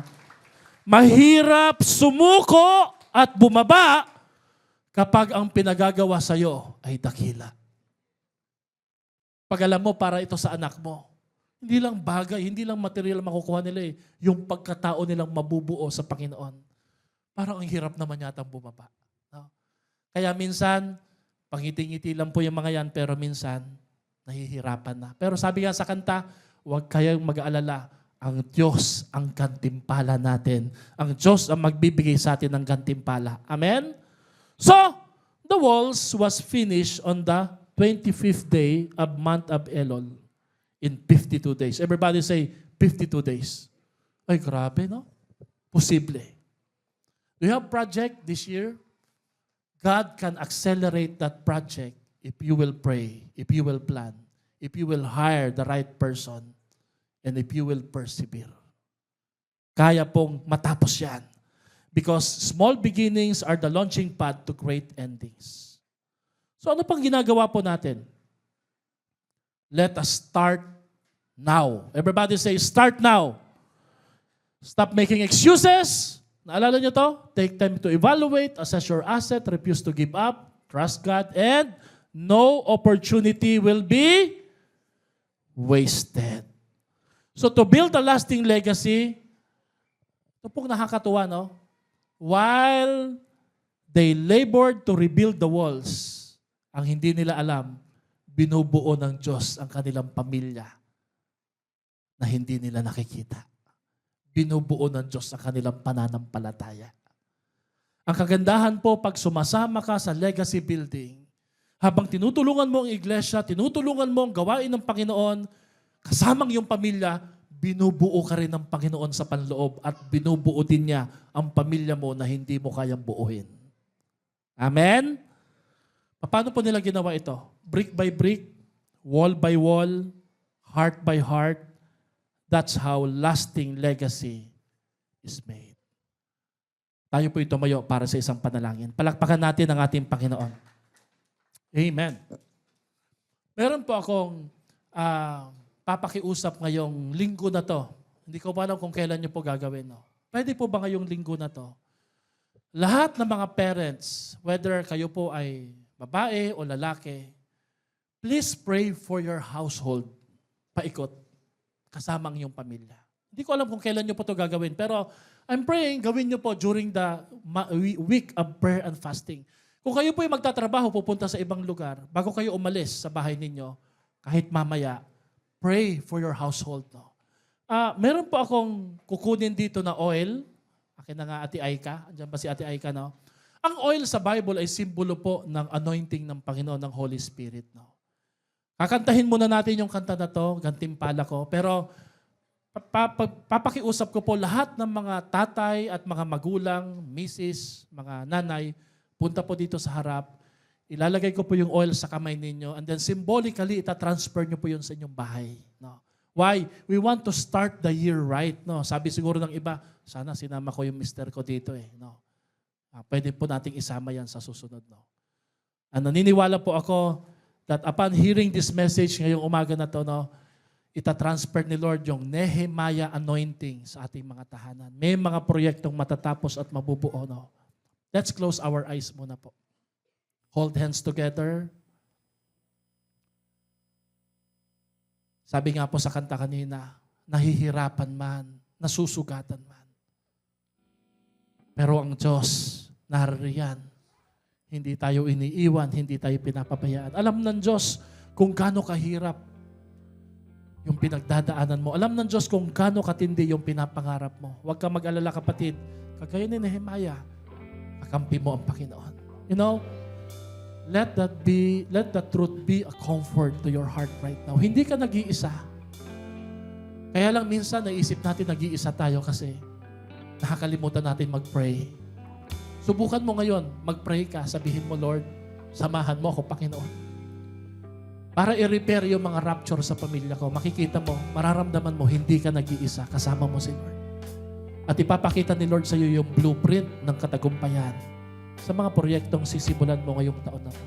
Mahirap sumuko at bumaba kapag ang pinagagawa sa'yo ay dakila. Pag alam mo, para ito sa anak mo, hindi lang bagay, hindi lang material makukuha nila eh. Yung pagkatao nilang mabubuo sa Panginoon. Parang ang hirap naman yatang bumaba. No? Kaya minsan, pangiti-ngiti lang po yung mga yan, pero minsan, nahihirapan na. Pero sabi nga sa kanta, huwag kayong mag-aalala. Ang Diyos ang gantimpala natin. Ang Diyos ang magbibigay sa atin ng gantimpala. Amen? So, the walls was finished on the 25th day of month of Elul in 52 days. Everybody say, 52 days. Ay, grabe, no? Posible. Do you have project this year? God can accelerate that project if you will pray, if you will plan, if you will hire the right person, and if you will persevere. Kaya pong matapos yan. Because small beginnings are the launching pad to great endings. So ano pang ginagawa po natin? Let us start now. Everybody say, start now. Stop making excuses. Naalala nyo to? Take time to evaluate, assess your asset, refuse to give up, trust God, and no opportunity will be wasted. So to build a lasting legacy, ito pong nakakatuwa, no? While they labored to rebuild the walls, ang hindi nila alam, binubuo ng Diyos ang kanilang pamilya na hindi nila nakikita. Binubuo ng Diyos ang kanilang pananampalataya. Ang kagandahan po pag sumasama ka sa legacy building, habang tinutulungan mo ang iglesia, tinutulungan mo ang gawain ng Panginoon, kasamang iyong pamilya, binubuo ka rin ng Panginoon sa panloob at binubuo din niya ang pamilya mo na hindi mo kayang buuin. Amen? Paano po nila ginawa ito? Brick by brick, wall by wall, heart by heart. That's how lasting legacy is made. Tayo po tumayo para sa isang panalangin. Palakpakan natin ang ating Panginoon. Amen. Meron po akong papakiusap ngayong linggo na to. Hindi ko pa alam kung kailan nyo po gagawin. No? Pwede po ba ngayong linggo na to? Lahat ng mga parents, whether kayo po ay babae o lalaki, please pray for your household. Paikot. Kasamang iyong pamilya. Hindi ko alam kung kailan nyo po ito gagawin, pero I'm praying, gawin nyo po during the week of prayer and fasting. Kung kayo po ay magtatrabaho, pupunta sa ibang lugar, bago kayo umalis sa bahay ninyo, kahit mamaya, pray for your household. No? Meron po akong kukunin dito na oil. Akin na nga, Ate Aika. Andiyan ba si Ate Aika, no? Ang oil sa Bible ay simbolo po ng anointing ng Panginoon, ng Holy Spirit. No? Kakantahin muna natin yung kanta na to, Gantimpala Ko. Pero papakiusap ko po lahat ng mga tatay at mga magulang, misis, mga nanay, punta po dito sa harap. Ilalagay ko po yung oil sa kamay ninyo and then symbolically, itatransfer nyo po yun sa inyong bahay. No? Why? We want to start the year right. No? Sabi siguro ng iba, sana sinama ko yung mister ko dito. No? Pwede po nating isama yan sa susunod. No? Naniniwala po ako that upon hearing this message ngayong umaga na to, no, itatransfer ni Lord yung Nehemiah anointing sa ating mga tahanan. May mga proyektong matatapos at mabubuo. No? Let's close our eyes muna po. Hold hands together. Sabi nga po sa kanta kanina, nahihirapan man, nasusugatan man. Pero ang Diyos, naririyan. Hindi tayo iniiwan, hindi tayo pinapabayaan. Alam ng Diyos kung gaano kahirap yung pinagdadaanan mo. Alam ng Diyos kung gaano katindi yung pinapangarap mo. Huwag kang mag-alala, kapatid. Kagaya ni Nehemiah, kakampi mo ang Panginoon. You know, let that truth be a comfort to your heart right now. Hindi ka nag-iisa. Kaya lang minsan naisip natin nag-iisa tayo kasi nakakalimutan natin mag-pray. Subukan mo ngayon, mag-pray ka, sabihin mo, Lord, samahan mo ako, Panginoon. Para i-repair yung mga rapture sa pamilya ko, makikita mo, mararamdaman mo, hindi ka nag-iisa, kasama mo si Lord. At ipapakita ni Lord sa iyo yung blueprint ng katagumpayan sa mga proyektong sisimulan mo ngayong taon na to.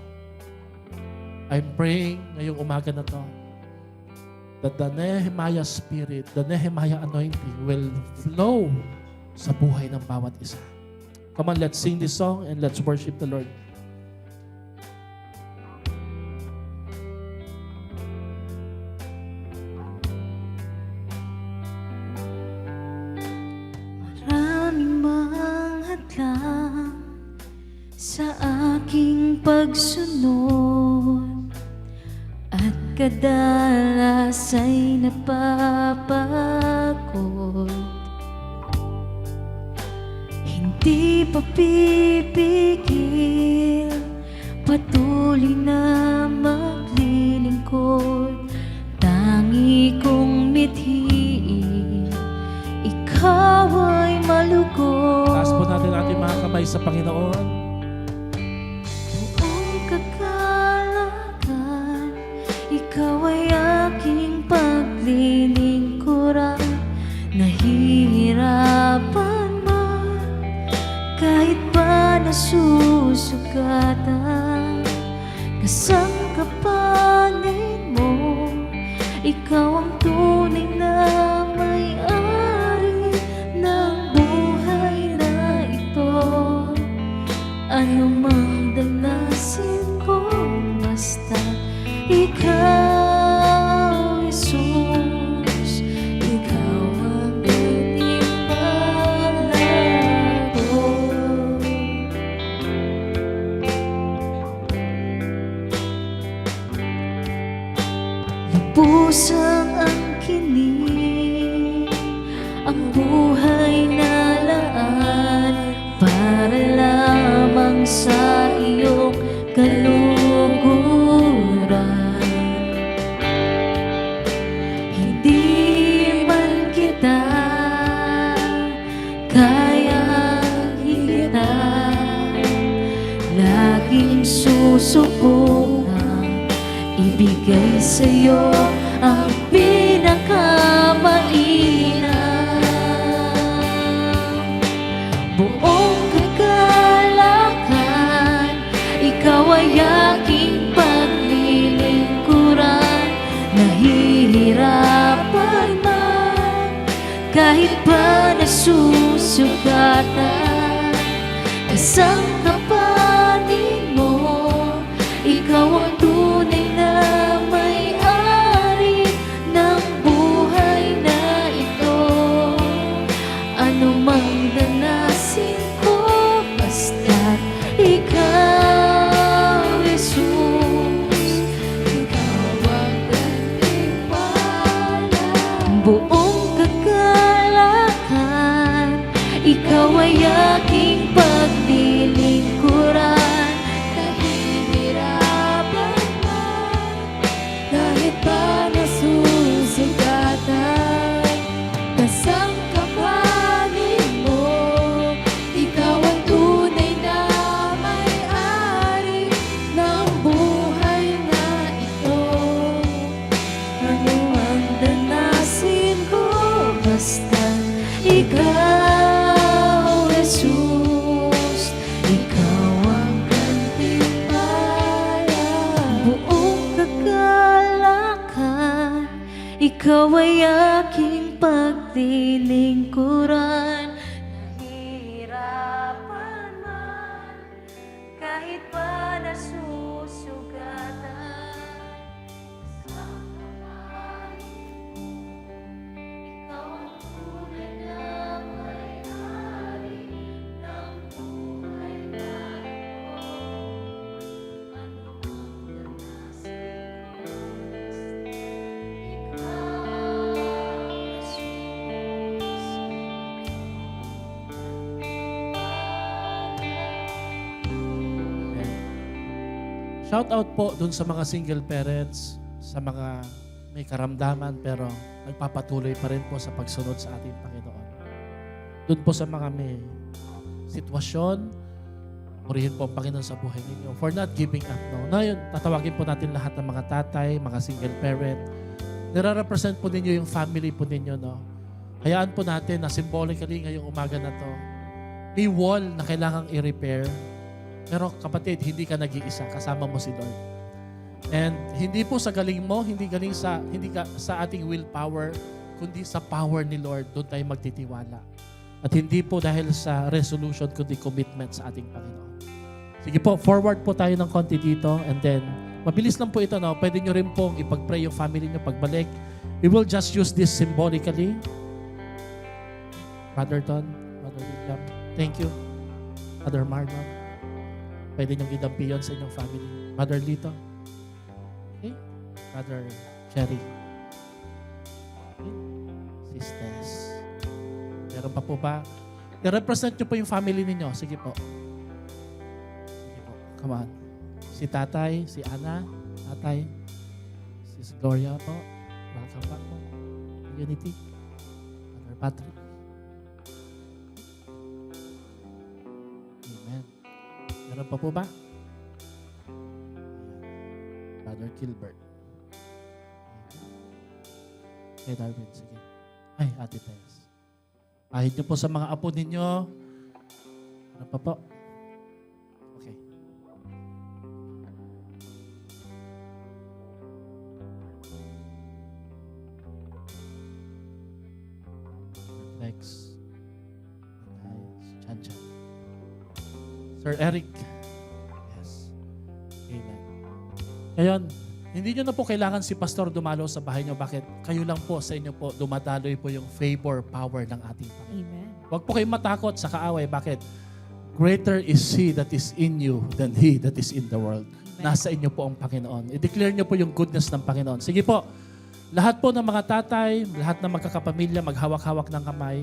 I'm praying ngayong umaga na to that the Nehemiah spirit, the Nehemiah anointing will flow sa buhay ng bawat isa. Come on, let's sing this song and let's worship the Lord. Maraming mga hadlang sa aking pagsunod at kadalas ay napapagod. Hindi pa pipigil, patuloy na maglilingkod. Tangi kong mithiin, ikaw ay malugod. Taas po natin ating mga kamay sa Panginoon. Buong kagalakan, ikaw ay aking paglilingkuran. Nahihirapan man, kahit pa nasusugatan, kasangkapanin mo ikaw ang tunay na may-ari ng buhay na ito. Ano mang danasin ko, basta ikaw, Jesus, ikaw ang tiniwala ko. Lubusang ang kinig, ang buhay na laan, para lamang sa iyong kaluguran. Hindi man kita kayang higitan, laging susubukan ibigay sa'yo ang pinakamainam. Buong kagalakan, ikaw ay aking paglilingkuran. Nahihirapan man, kahit pa nasusugatan, kasangkapanin mo, ikaw ang tunay na may-ari ng buhay na ito. Ano mang danasin ko, basta't ikaw, Jesus, ikaw ang gantimpala. Buong kagalakan, ikaw ay aking paglilingkuran. Nahihirapan man, kahit pa nasusugatan, kasangkapanin mo, ikaw ang tunay na may-ari ng buhay na ito. Ano ang danasin ko, basta ikaw, Jesus, ikaw ang gantimpala. Buong kagalakan, ikaw ay aking paglilingkuran. Nahihirapan man, kahit pa nasusugatan, ikaw ang tunay na may-ari ng buhay na ito. Ano mang danasin ko, ikaw, Shout out po dun sa mga single parents, sa mga may karamdaman pero nagpapatuloy pa rin po sa pagsunod sa ating Panginoon. Dun po sa mga may sitwasyon, purihin po ang Panginoon sa buhay ninyo for not giving up. No? Ngayon, tatawagin po natin lahat ng mga tatay, mga single parent. Nire-represent po ninyo yung family po ninyo. No? Hayaan po natin na symbolically ngayong umaga na to, may wall na kailangang i-repair. Pero kapatid, hindi ka nag-iisa, kasama mo si Lord. And hindi po sa galing mo, hindi ka sa ating willpower, kundi sa power ni Lord, doon tayo magtitiwala. At hindi po dahil sa resolution, kundi commitment sa ating Panginoon. Sige po, forward po tayo ng konti dito, and then, mabilis lang po ito, no? Pwede nyo rin pong ipag-pray yung family nyo pagbalik. We will just use this symbolically. Brother Ton, Brother William, thank you. Brother Marlon. Pwede niyong idampi yun sa inyong family. Mother Lito. Okay. Brother Cherry. Okay. Sisters. Meron pa po ba? I-represent niyo po yung family ninyo. Sige po. Sige po. Come on. Si Tatay, si Ana, Tatay, si Gloria po. Welcome back po. Unity. Brother Patrick. Meron pa po ba? Brother Gilbert. Okay, Darwin, sige. Ay, Ate Tess. Pahid niyo po sa mga apo ninyo. Ano pa po? Okay. Rex. Chan Chan. Sir Eric. Yes. Amen. Ngayon, hindi nyo na po kailangan si Pastor dumalo sa bahay nyo. Bakit? Kayo lang po sa inyo po, dumadaloy po yung favor, power ng ating Panginoon. Amen. Huwag po kayong matakot sa kaaway. Bakit? Greater is He that is in you than he that is in the world. Nasa inyo po ang Panginoon. I-declare nyo po yung goodness ng Panginoon. Sige po, lahat po ng mga tatay, lahat ng magkakapamilya, maghawak-hawak ng kamay.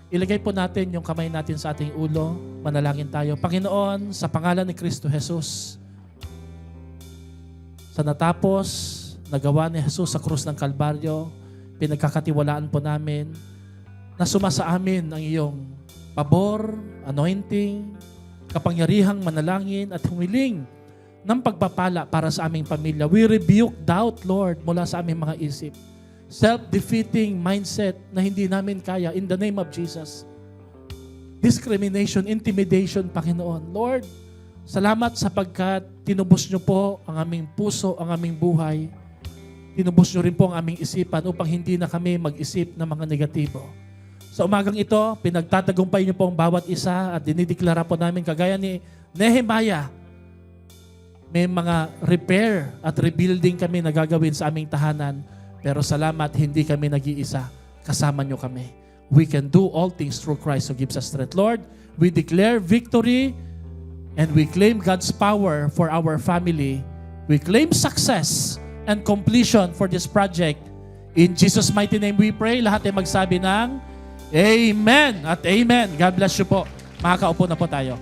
Ilagay po natin yung kamay natin sa ating ulo. Manalangin tayo. Panginoon, sa pangalan ni Kristo Jesus, sa natapos, nagawa ni Jesus sa krus ng Kalbaryo, pinagkakatiwalaan po namin na sumasa amin ang iyong pabor, anointing, kapangyarihang manalangin at humiling ng pagpapala para sa aming pamilya. We rebuke doubt, Lord, mula sa aming mga isip. Self-defeating mindset na hindi namin kaya in the name of Jesus. Discrimination, intimidation, Panginoon. Lord, salamat sapagkat tinubos niyo po ang aming puso, ang aming buhay. Tinubos niyo rin po ang aming isipan upang hindi na kami mag-isip ng mga negatibo. Sa umagang ito, pinagtatagumpay niyo po ang bawat isa at dinideklara po namin kagaya ni Nehemiah. May mga repair at rebuilding kami na gagawin sa aming tahanan. Pero salamat, hindi kami nag-iisa. Kasama niyo kami. We can do all things through Christ who gives us strength. Lord, we declare victory and we claim God's power for our family. We claim success and completion for this project. In Jesus' mighty name we pray. Lahat ay magsabi ng Amen at Amen. God bless you po. Makakaupo na po tayo.